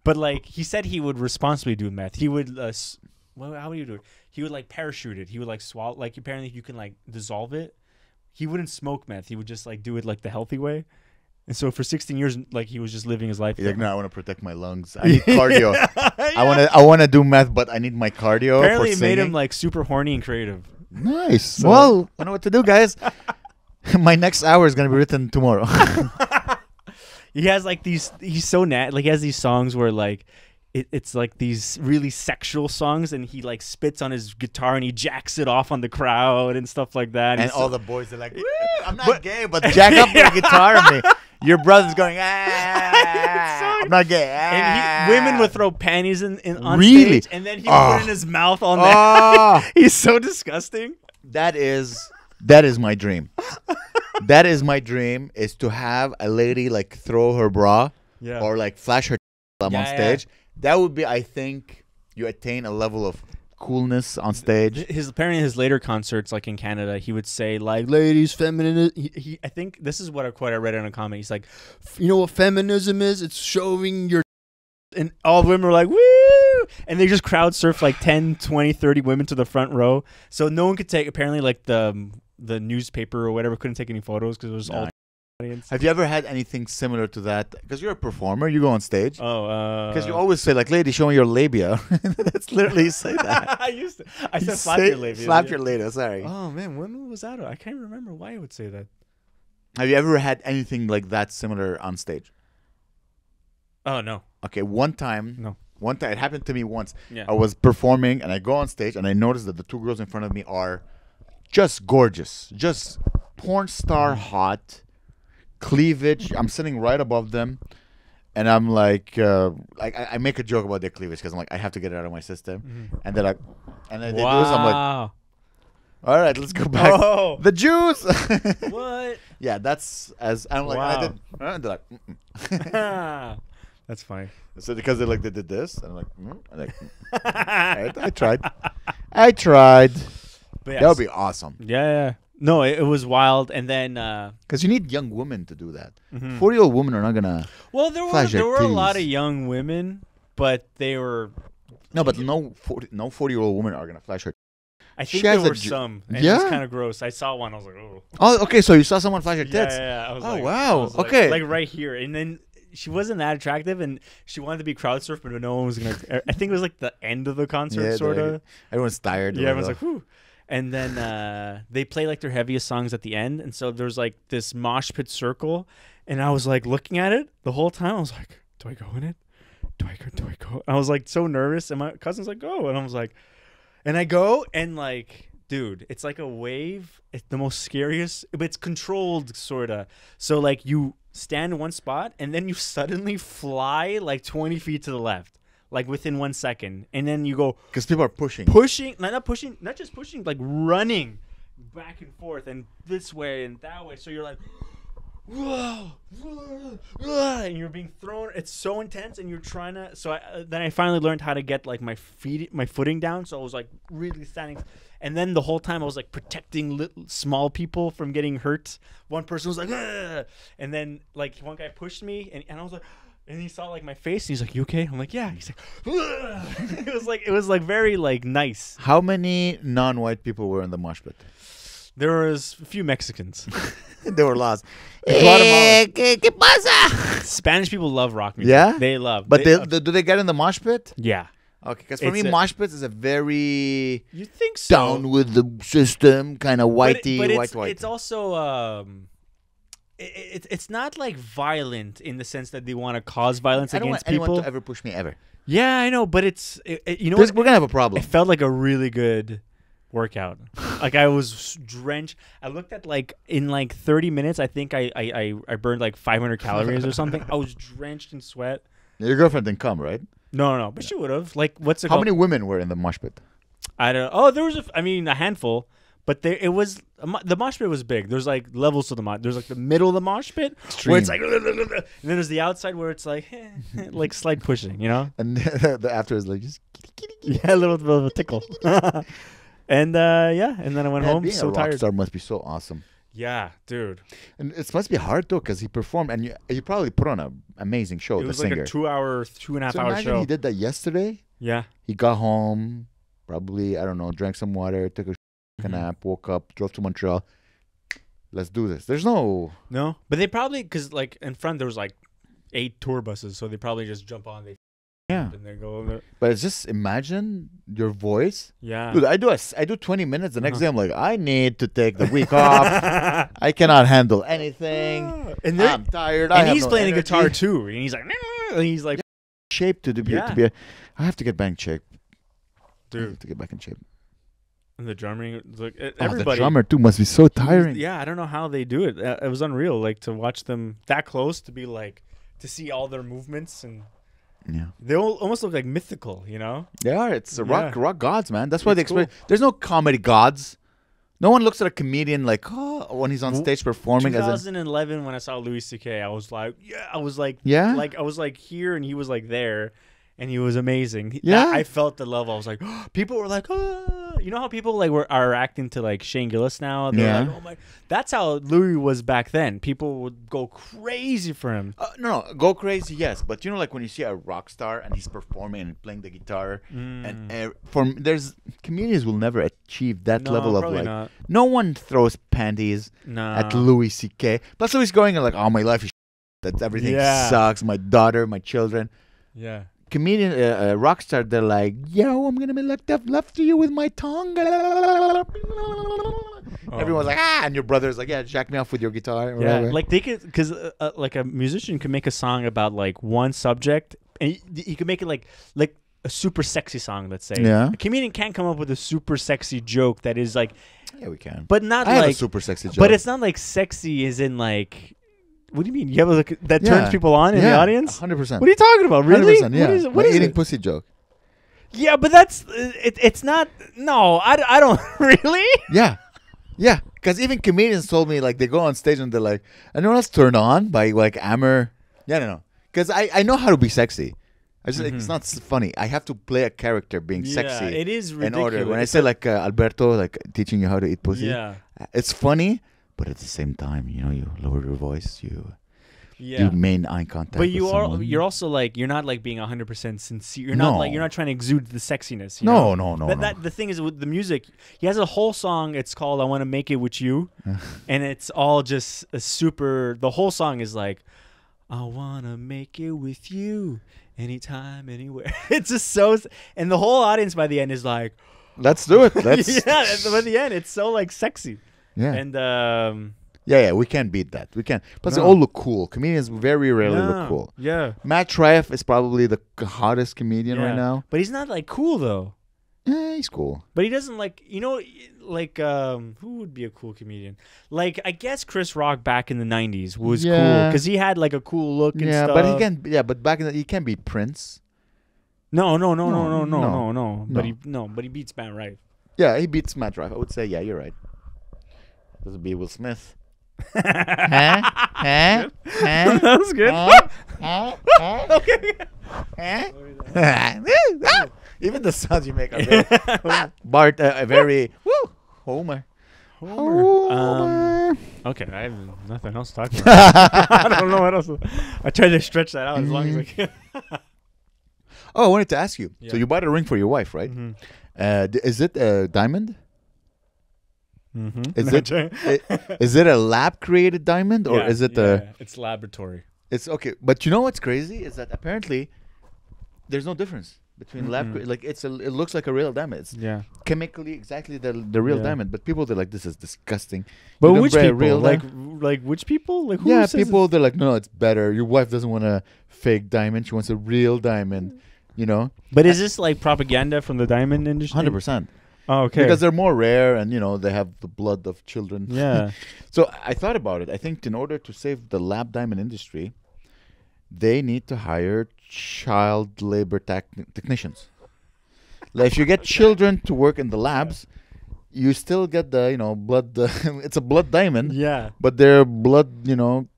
but like he said he would responsibly do meth. He would how would you do it? He would like parachute it. He would like swallow. Like apparently you can like dissolve it. He wouldn't smoke meth. He would just like do it like the healthy way. And so for 16 years, like he was just living his life. He's like, no, I want to protect my lungs. I need cardio. Yeah. I want to do meth, but I need my cardio. Apparently, it made him like super horny and creative. Nice. So, well, I know what to do, guys. My next hour is gonna be written tomorrow. He has like these. He's so like he has these songs where like. It's like these really sexual songs, and he like spits on his guitar and he jacks it off on the crowd and stuff like that. And all the boys are like, I'm not gay, but jack up the guitar on me. Your brother's going, I'm not gay. And women would throw panties in on stage, and then he would put it in his mouth on that. He's so disgusting. That is my dream. That is my dream, is to have a lady like throw her bra or like flash her on stage. Yeah. That would be, I think, you attain a level of coolness on stage. Apparently his later concerts, like in Canada, he would say like, "Ladies, feminism." I think this is what a quote I read in a comment. He's like, "You know what feminism is? It's showing your." And all the women were like, "Woo!" And they just crowd surfed like 10, 20, 30 women to the front row, so no one could take. Apparently, like the newspaper or whatever couldn't take any photos because it was all. Audience. Have you ever had anything similar to that? Because you're a performer, you go on stage. Oh, because you always say like, "Lady, show me your labia." That's literally say that. I said slap your labia. Slap your labia. Sorry. Oh man, when was that? I can't remember why I would say that. Have you ever had anything like that similar on stage? Oh no. Okay, one time. No. One time it happened to me once. Yeah. I was performing and I go on stage and I noticed that the two girls in front of me are just gorgeous, just porn star hot. Cleavage. I'm sitting right above them, and I'm like I make a joke about their cleavage because I'm like, I have to get it out of my system, and they're like, and then they do this. I'm like, all right, let's go back. Oh. The Jews. What? Yeah, that's as I'm like, I did. And they're like, that's funny. So because they did this, and I'm like, I'm like I tried. But yes. That would be awesome. Yeah. No, it was wild, and then because you need young women to do that. 40-year-old women are not gonna. Well, there were a lot of young women, but they were. No, but no 40-year-old women are gonna flash her. I think there were some. And it was kind of gross. I saw one. I was like, oh. Oh, okay. So you saw someone flash her tits. Yeah. I was wow. Okay. Like right here, and then she wasn't that attractive, and she wanted to be crowd surfed, but no one was gonna. I think it was like the end of the concert, sort of. Everyone's tired. Yeah, everyone's like, whew. And then they play like their heaviest songs at the end. And so there's like this mosh pit circle. And I was like looking at it the whole time. I was like, do I go in it? Do I go? I was like so nervous. And my cousin's like, go. And I was like, and I go and like, dude, it's like a wave. It's the most scariest, but it's controlled sort of. So like you stand in one spot and then you suddenly fly like 20 feet to the left. Like within 1 second, and then you go because people are pushing, not just pushing, like running back and forth and this way and that way. So you're like, whoa, and you're being thrown. It's so intense, and you're trying to. So then I finally learned how to get like my footing down. So I was like really standing, And then the whole time I was like protecting small people from getting hurt. One person was like, ugh! And then like one guy pushed me, and I was like, and he saw like my face. And he's like, "You okay?" I'm like, "Yeah." He's like, ugh! it was like very like nice. How many non-white people were in the mosh pit? There was a few Mexicans. They were lost. ¿Qué pasa? Spanish people love rock music. Yeah, they love. But do they get in the mosh pit? Yeah. Okay, because for me, mosh pit is a very you think so down with the system kind of whitey, white. It's also it's not like violent in the sense that they want to cause violence against people. I don't want anyone to ever push me ever. Yeah, I know, but you know we're gonna have a problem. It felt like a really good workout. Like I was drenched. I looked at like in like 30 minutes. I think I burned like 500 calories or something. I was drenched in sweat. Your girlfriend didn't come, right? No, but she would have. Like, what's it How called? many women were in the mosh pit? I don't. Oh, there was a handful, but the mosh pit was big. There's like levels to the mosh. There's like the middle of the mosh pit where it's like, and then there's the outside where it's like, like slight pushing, you know. And the after is like just yeah, a little bit of a tickle. And and then I went home being so a rock tired. star must be so awesome. Yeah, dude. And it must be hard though, because he performed, and you probably put on an amazing show. It was like a 2.5 hour show. He did that yesterday. Yeah. He got home, probably, I don't know, drank some water, took a nap, woke up, drove to Montreal. Let's do this. There's no, but they probably, because like in front there was like 8 tour buses, so they probably just jump on. And then go over. But it's just imagine your voice. Yeah. Dude, I do 20 minutes. The next day I'm like, I need to take the week off. I cannot handle anything. And I'm tired. And he's playing the guitar too. And he's like shape to be. I have to get back in shape. Dude, I have to get back in shape. And the drumming, like everybody. The drummer too must be so tiring. Yeah, I don't know how they do it. It was unreal. Like to watch them that close, to be like to see all their movements and. Yeah, they all almost look like mythical, you know. They are. It's rock gods, man. That's why they explain. Cool. There's no comedy gods. No one looks at a comedian like, oh, when he's on stage performing. 2011, when I saw Louis C.K., I was like, here, and he was like there, and he was amazing. Yeah, I felt the love. I was like, oh, people were like, oh. You know how people like are acting to like Shane Gillis now? They're like, oh my. That's how Louis was back then. People would go crazy for him. No, go crazy, yes. But you know, like when you see a rock star and he's performing and playing the guitar, and there's comedians will never achieve that level of like. Not. No one throws panties at Louis C.K. Plus, Louis going and like, oh, my life is that everything sucks. My daughter, my children. Yeah. Comedian, rock star, they're like, yo, I'm gonna be like love to you with my tongue. Everyone's like, and your brother's like, yeah, jack me off with your guitar. Yeah, like they could, because like a musician could make a song about like one subject, and you could make it like a super sexy song. Let's say, a comedian can't come up with a super sexy joke that is like, yeah, we can, but not I like have a super sexy joke, but it's not like sexy as in like. What do you mean? You have a look that turns people on in the audience? 100%. What are you talking about? Really? 100%, yeah. What is eating it? Pussy joke. Yeah, but that's it's not. No, I don't really. Yeah. Because even comedians told me like they go on stage and they're like, anyone else turned on by like amer? Yeah, no. Because I know how to be sexy. I just it's not funny. I have to play a character being sexy. It is ridiculous. In order. When I say like Alberto, like teaching you how to eat pussy. Yeah. It's funny. But at the same time, you know, you lower your voice, you main eye contact. But you're also like you're not like being 100% sincere. You're not trying to exude the sexiness. You know? No. The thing is with the music, he has a whole song. It's called "I Want to Make It With You," and it's all just a super. The whole song is like, "I want to make it with you, anytime, anywhere." It's just so, and the whole audience by the end is like, "Let's do it." Let's by the end, it's so like sexy. Yeah. And we can't beat that. We can't. Plus, they all look cool. Comedians very rarely look cool. Yeah. Matt Triumph is probably the hottest comedian right now. But he's not like cool though. Yeah, he's cool. But he doesn't like, you know, like who would be a cool comedian? Like I guess Chris Rock back in the 90s was cool because he had like a cool look and stuff. But he can. Yeah, but back in he can't beat Prince. No. But he beats Matt Rife. Yeah, he beats Matt Rife. I would say, yeah, you're right. This would be Will Smith. That was good. Okay. Even the sounds you make are very Bart, very Homer. Okay, I have nothing else to talk about. I don't know what else. I tried to stretch that out as long as I can. Oh, I wanted to ask you. Yeah. So you bought a ring for your wife, right? Is it a diamond? Is it a lab created diamond or is it it's laboratory. It's okay, but you know what's crazy is that apparently there's no difference between like it looks like a real diamond. It's chemically exactly the real diamond, but people they're like, this is disgusting. But which people? Like which people? Like who says people they're like, no, it's better. Your wife doesn't want a fake diamond; she wants a real diamond. You know. But is this like propaganda from the diamond industry? 100%. Oh, okay. Because they're more rare, and they have the blood of children. Yeah. So I thought about it. I think in order to save the lab diamond industry, they need to hire child labor technicians. Like if you get children to work in the labs, you still get the blood. It's a blood diamond. Yeah. But they're blood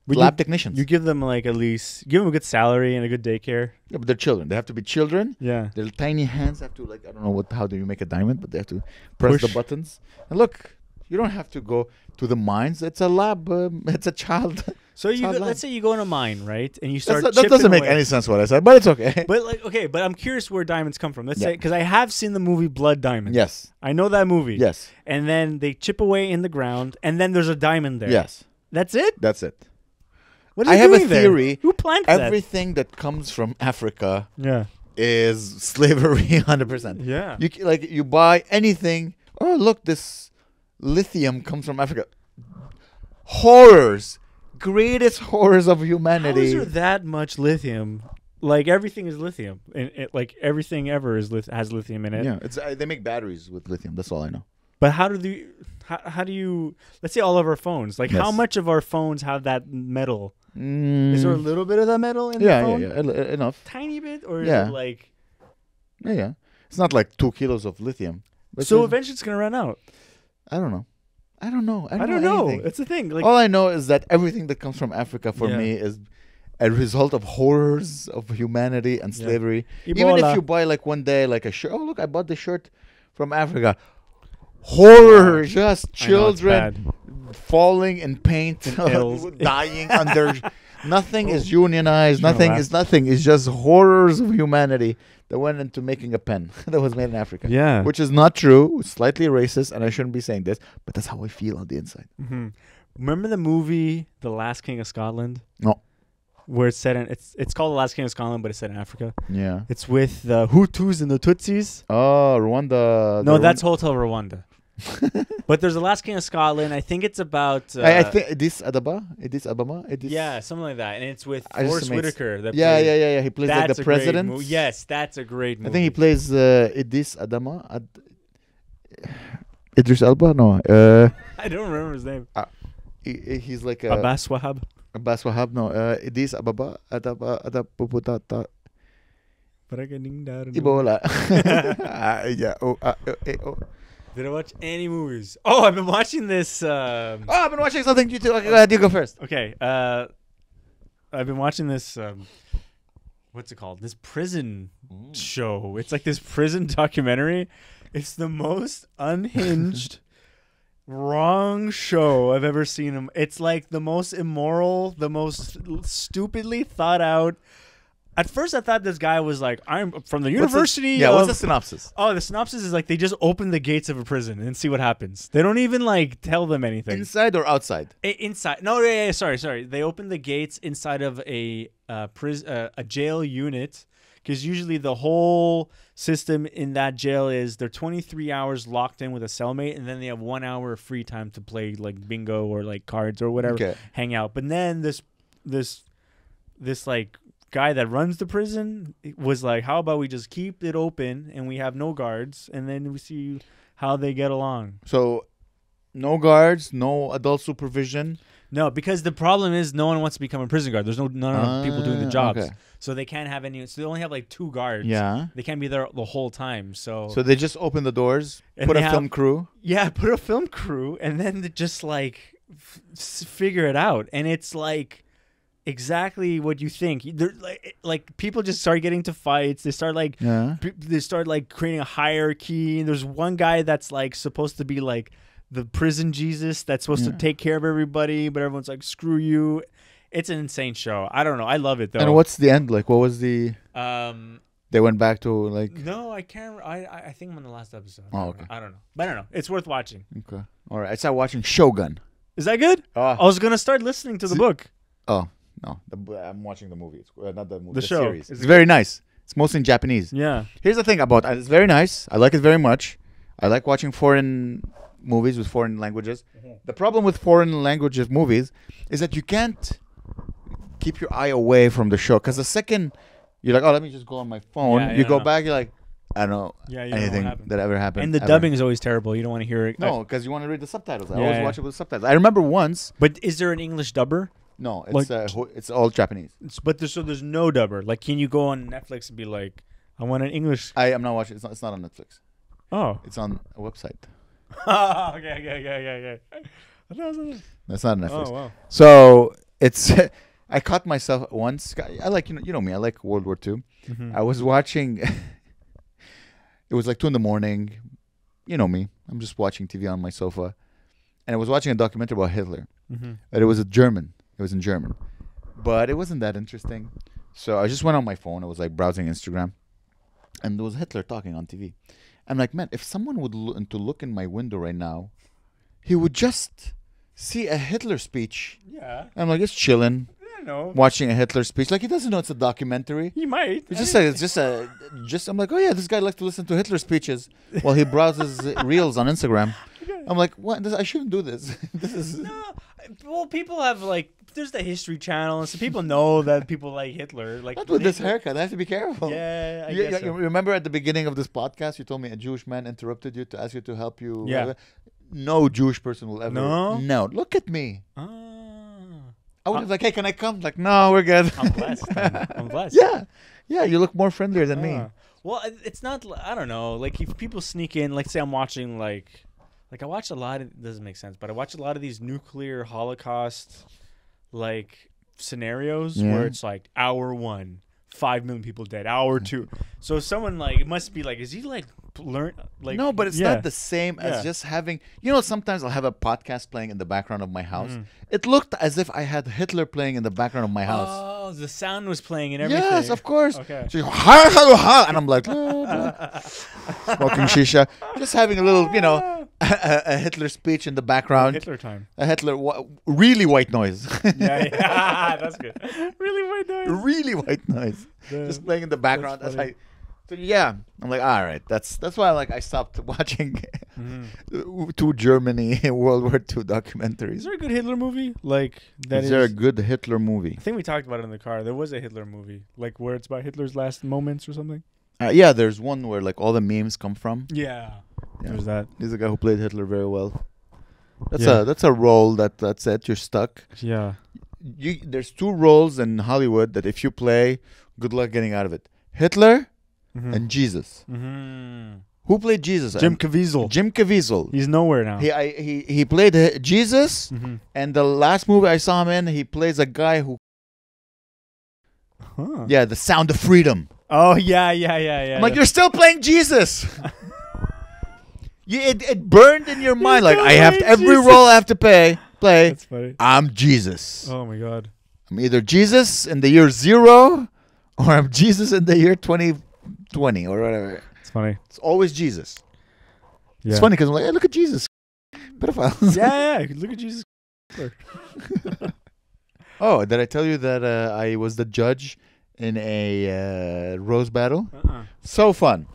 lab technicians. You give them like at least give them a good salary and a good daycare. Yeah, but they're children. They have to be children. Yeah. Their tiny hands have to I don't know how do you make a diamond, but they have to press the buttons. And look, you don't have to go to the mines. It's a lab. It's a child. So let's say you go in a mine, right? And you start that doesn't make any sense what I said, but it's okay. But I'm curious where diamonds come from. Let's say because I have seen the movie Blood Diamond. Yes. I know that movie. Yes. And then they chip away in the ground, and then there's a diamond there. Yes. That's it? That's it. What are I you have doing a theory. There? Who planted that? Everything that comes from Africa Yeah. is slavery 100%. Yeah. You buy anything. Oh, look, this lithium comes from Africa. Horrors. Greatest horrors of humanity. How is there that much lithium? Like everything is lithium, and everything ever has lithium in it. Yeah, they make batteries with lithium. That's all I know. But how do you? Let's say all of our phones. Like how much of our phones have that metal? Is there a little bit of that metal in the phone? Yeah, enough. Tiny bit, or is it like? Yeah. It's not like 2 kilos of lithium. So eventually it's gonna run out. I don't know. I don't know. It's the thing. Like, all I know is that everything that comes from Africa for me is a result of horrors of humanity and slavery. Even if you buy one day a shirt. Oh, look, I bought the shirt from Africa. Horror, just children falling in paint, dying under. Nothing is unionized. Nothing is just horrors of humanity that went into making a pen that was made in Africa. Yeah. Which is not true. Slightly racist, and I shouldn't be saying this, but that's how I feel on the inside. Mm-hmm. Remember the movie The Last King of Scotland? No. Where it's set in it's called The Last King of Scotland, but it's set in Africa. Yeah. It's with the Hutus and the Tutsis. Oh, Rwanda. No, that's Hotel Rwanda. But there's The Last King of Scotland. I think it's about. I think Idris Ababa. Yeah, something like that, and it's with Forrest Whitaker. Yeah. He plays like the president. Yes, that's a great movie. I think he plays Idris Adama. Idris Elba? No. I don't remember his name. He's like Abbas Wahab. Abbas Wahab. No. Idris Ababa. Adapuputata. Ebola. Yeah. Did I watch any movies? Oh, I've been watching this. I've been watching something. You too. Okay, go ahead. You go first. Okay. I've been watching this. What's it called? This prison show. It's like this prison documentary. It's the most unhinged, wrong show I've ever seen. It's like the most immoral, the most stupidly thought out. At first, I thought this guy was like, I'm from the university. What's the synopsis? Oh, the synopsis is like they just open the gates of a prison and see what happens. They don't even tell them anything. Inside or outside? Inside. No, sorry. They open the gates inside of a jail unit, because usually the whole system in that jail is they're 23 hours locked in with a cellmate, and then they have 1 hour of free time to play like bingo or like cards or whatever, hang out. But then this like guy that runs the prison was like, how about we just keep it open and we have no guards, and then we see how they get along. So no guards, no adult supervision. No, because the problem is no one wants to become a prison guard. There's none of people doing the jobs. So they can't have any. So they only have like 2 guards. Yeah. They can't be there the whole time. So they just open the doors, put a film crew. Yeah, put a film crew, and then just like figure it out. And it's like exactly what you think. They're like people just start getting to fights. They start like creating a hierarchy. There's one guy that's like supposed to be like the prison Jesus that's supposed to take care of everybody, but everyone's like, screw you. It's an insane show. I don't know. I love it though. And what's the end like? What was the they went back to like... No, I can't. I think I'm on the last episode. Oh, okay. I don't know. But I don't know. It's worth watching. Okay. All right. I started watching Shogun. Is that good? I was going to start listening to the book. Oh, no. I'm watching the movie. It's not the movie. The show. Series. It's very nice. It's mostly in Japanese. Yeah. Here's the thing about it. It's very nice. I like it very much. I like watching foreign movies with foreign languages. The problem with foreign languages movies is that you can't keep your eye away from the show. Because the second... You're like, oh, let me just go on my phone. You go back, you're like, I don't know anything that ever happened. And the dubbing is always terrible. You don't want to hear it. No, because you want to read the subtitles. I always watch it with subtitles. I remember once. But is there an English dubber? No, it's all Japanese. There's no dubber. Like, can you go on Netflix and be like, I want an English? I'm not watching. It's not on Netflix. Oh. It's on a website. Okay. That's not on Netflix. Oh, wow. So it's... I caught myself once. I like, you know me. I like World War II. I was watching. It was like 2 a.m. You know me. I'm just watching TV on my sofa, and I was watching a documentary about Hitler. And it was German. It was in German, but it wasn't that interesting. So I just went on my phone. I was like browsing Instagram, and there was Hitler talking on TV. I'm like, man, if someone would look in my window right now, he would just see a Hitler speech. Yeah. I'm like, it's chilling. Watching a Hitler speech, like he doesn't know it's a documentary. He might. I'm like, oh yeah, this guy likes to listen to Hitler speeches while he browses reels on Instagram. I'm like, what? I shouldn't do this. Well, people have like, there's the History Channel, and so people know that people like Hitler. Like, not with this haircut. I have to be careful. Yeah, You remember at the beginning of this podcast, you told me a Jewish man interrupted you to ask you to help you. Yeah. No Jewish person will ever. No. Look at me. I was like, hey, can I come? Like, no, we're good. I'm blessed. I'm blessed. Yeah, you look more friendlier than me. Well, it's not, I don't know. Like, if people sneak in, like, say I'm watching, like I watch a lot of, it doesn't make sense, but I watch a lot of these nuclear Holocaust, like, scenarios where it's like, hour 1, 5 million people dead. Hour 2. So someone, like, it must be like, is he, like, like, no, but it's not the same as just having, sometimes I'll have a podcast playing in the background of my house. It looked as if I had Hitler playing in the background of my house. Oh, the sound was playing and everything. Yes, of course. Okay. So, and I'm like, smoking shisha, just having a little, a Hitler speech in the background. Hitler time. A Hitler, really white noise. Yeah, that's good. Really white noise. Really white noise. Just playing in the background as I... So yeah, I'm like, all right. That's why I stopped watching 2 Germany World War II documentaries. Is there a good Hitler movie? Like is there a good Hitler movie? I think we talked about it in the car. There was a Hitler movie, like where it's about Hitler's last moments or something. Yeah, there's one where like all the memes come from. Yeah. There's that. He's a guy who played Hitler very well. That's a role that's it. You're stuck. Yeah. There's 2 roles in Hollywood that if you play, good luck getting out of it. Hitler. And Jesus. Who played Jesus? Jim Caviezel. Jim Caviezel. He's nowhere now. He played Jesus, and the last movie I saw him in, he plays a guy who... Yeah, The Sound of Freedom. Oh, yeah. I'm like, you're still playing Jesus. It burned in your mind. Like, I have every role I have to play. That's funny. I'm Jesus. Oh, my God. I'm either Jesus in the year 0, or I'm Jesus in the year 2020 or whatever. It's funny. It's always Jesus. Yeah. It's funny because I'm like, hey, look at Jesus. Pedophiles. Yeah. Look at Jesus. Oh, did I tell you that I was the judge in a rose battle? So fun.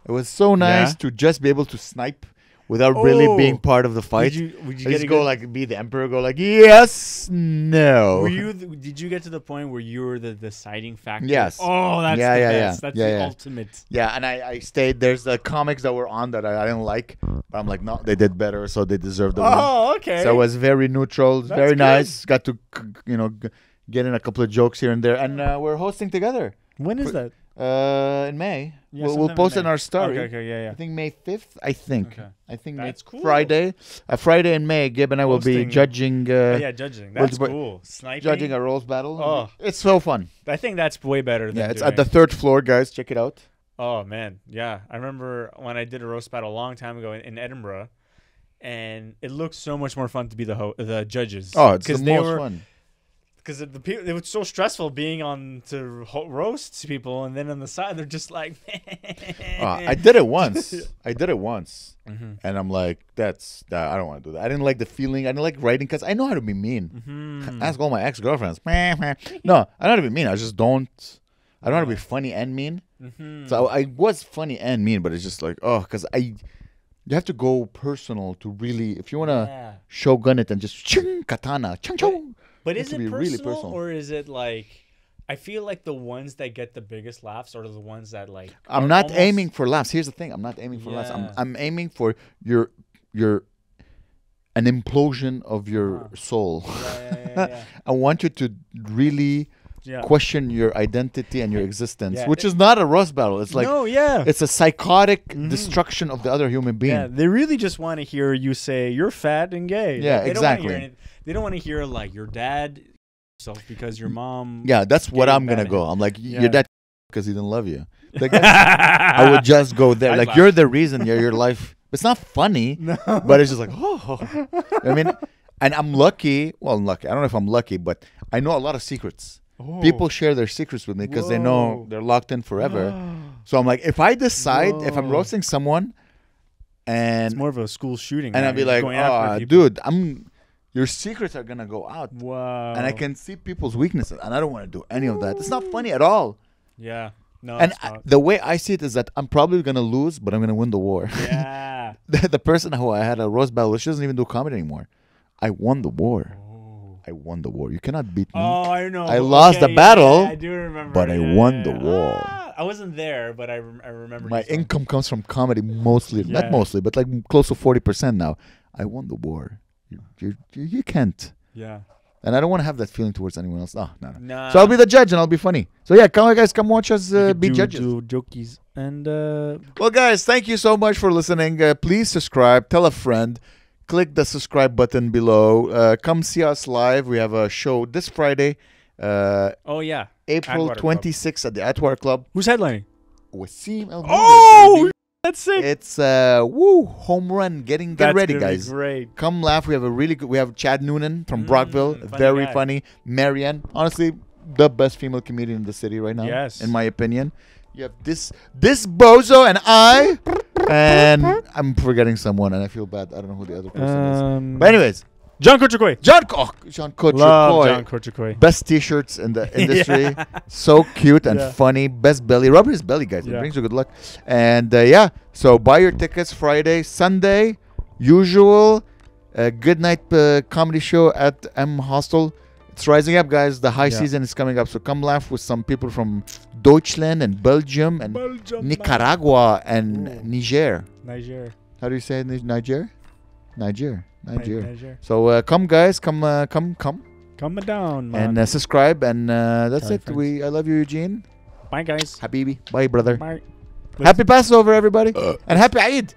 It was so nice to just be able to snipe without really being part of the fight. Would you just go like be the emperor, go like yes, no. Did you get to the point where you were the deciding factor? Yes. Oh, that's the best. That's the ultimate. Yeah, and I stayed. There's the comics that were on that I didn't like, but I'm like, no, they did better, so they deserved the win. Oh, okay. So it was very neutral, very nice. Got to get in a couple of jokes here and there, and we're hosting together. When is that? In May. Yeah, we'll post it in our story. Okay, yeah. I think May 5th. I think That's cool. Friday. Friday in May, Gib and I will be judging. Judging. That's cool. Sniping. Judging a roast battle. Oh, it's so fun. I think that's way better. Than it's at the 3rd floor, guys. Check it out. Oh man, yeah. I remember when I did a roast battle a long time ago in Edinburgh, and it looked so much more fun to be the judges. Oh, it's the most fun. Because the people, it was so stressful being on to roast people, and then on the side they're just like. I did it once. And I'm like, I don't want to do that. I didn't like the feeling. I didn't like writing because I know how to be mean. Ask all my ex-girlfriends. No, I know how to be mean. I just don't. I don't want to be funny and mean. So I was funny and mean, but it's just like, because you have to go personal to really, if you want to shogun it and just katana, chung. But is it really personal, or is it like, I feel like the ones that get the biggest laughs are the ones that like. I'm not aiming for laughs. Here's the thing. I'm not aiming for laughs. I'm aiming for an implosion of your soul. I want you to really question your identity and your existence, which is not a roast battle. It's like it's a psychotic destruction of the other human being. Yeah, they really just want to hear you say you're fat and gay. Yeah, exactly. They don't want to hear like your dad yourself because your mom. Yeah, that's what I'm gonna go. I'm like your dad because he didn't love you. Like, I would just go there. Like you're the reason your life. It's not funny, but it's just like I mean, and I'm lucky. Well, I'm lucky. I don't know if I'm lucky, but I know a lot of secrets. People share their secrets with me because they know they're locked in forever. So I'm like, if I decide if I'm roasting someone, and it's more of a school shooting, and I'd be like, dude, your secrets are gonna go out. Wow. And I can see people's weaknesses, and I don't want to do any of that. It's not funny at all. Yeah. No. And the way I see it is that I'm probably gonna lose, but I'm gonna win the war. Yeah. the person who I had a roast battle with, she doesn't even do comedy anymore. I won the war. I won the war. You cannot beat me. Oh, I know. I lost the battle. I do remember. But I won the war. I wasn't there, but I remember. My income comes from comedy mostly. Not mostly, but like close to 40% now. I won the war. You can't. Yeah. And I don't want to have that feeling towards anyone else. No. So I'll be the judge and I'll be funny. So yeah, come on, guys, come watch us be judges. Do jokies. And well, guys, thank you so much for listening. Please subscribe. Tell a friend. Click the subscribe button below. Come see us live. We have a show this Friday. April 26th at the Atwater Club. Who's headlining? Wasim El. Oh, that's sick. It's home run. Get ready, guys. Great. Come laugh. We have a really good. We have Chad Noonan from Brockville. Very funny. Marianne, honestly, the best female comedian in the city right now. Yes, in my opinion. You have this bozo and I. And I'm forgetting someone, and I feel bad. I don't know who the other person is. But anyways, John Kochikoy. John Kochikoy. John Kochikoy. Best T-shirts in the industry. So cute and funny. Best belly. Rub his belly, guys. It brings you good luck. And so buy your tickets Friday, Sunday. Usual. Good night comedy show at M Hostel. It's rising up, guys. The high season is coming up. So come laugh with some people from Deutschland and Belgium and Nicaragua and Niger. How do you say Niger? Niger. So come, guys. Come down, man. And subscribe. And that's it. Friends. I love you, Eugene. Bye, guys. Habibi. Bye, brother. Bye. Happy Passover, everybody. And happy Eid.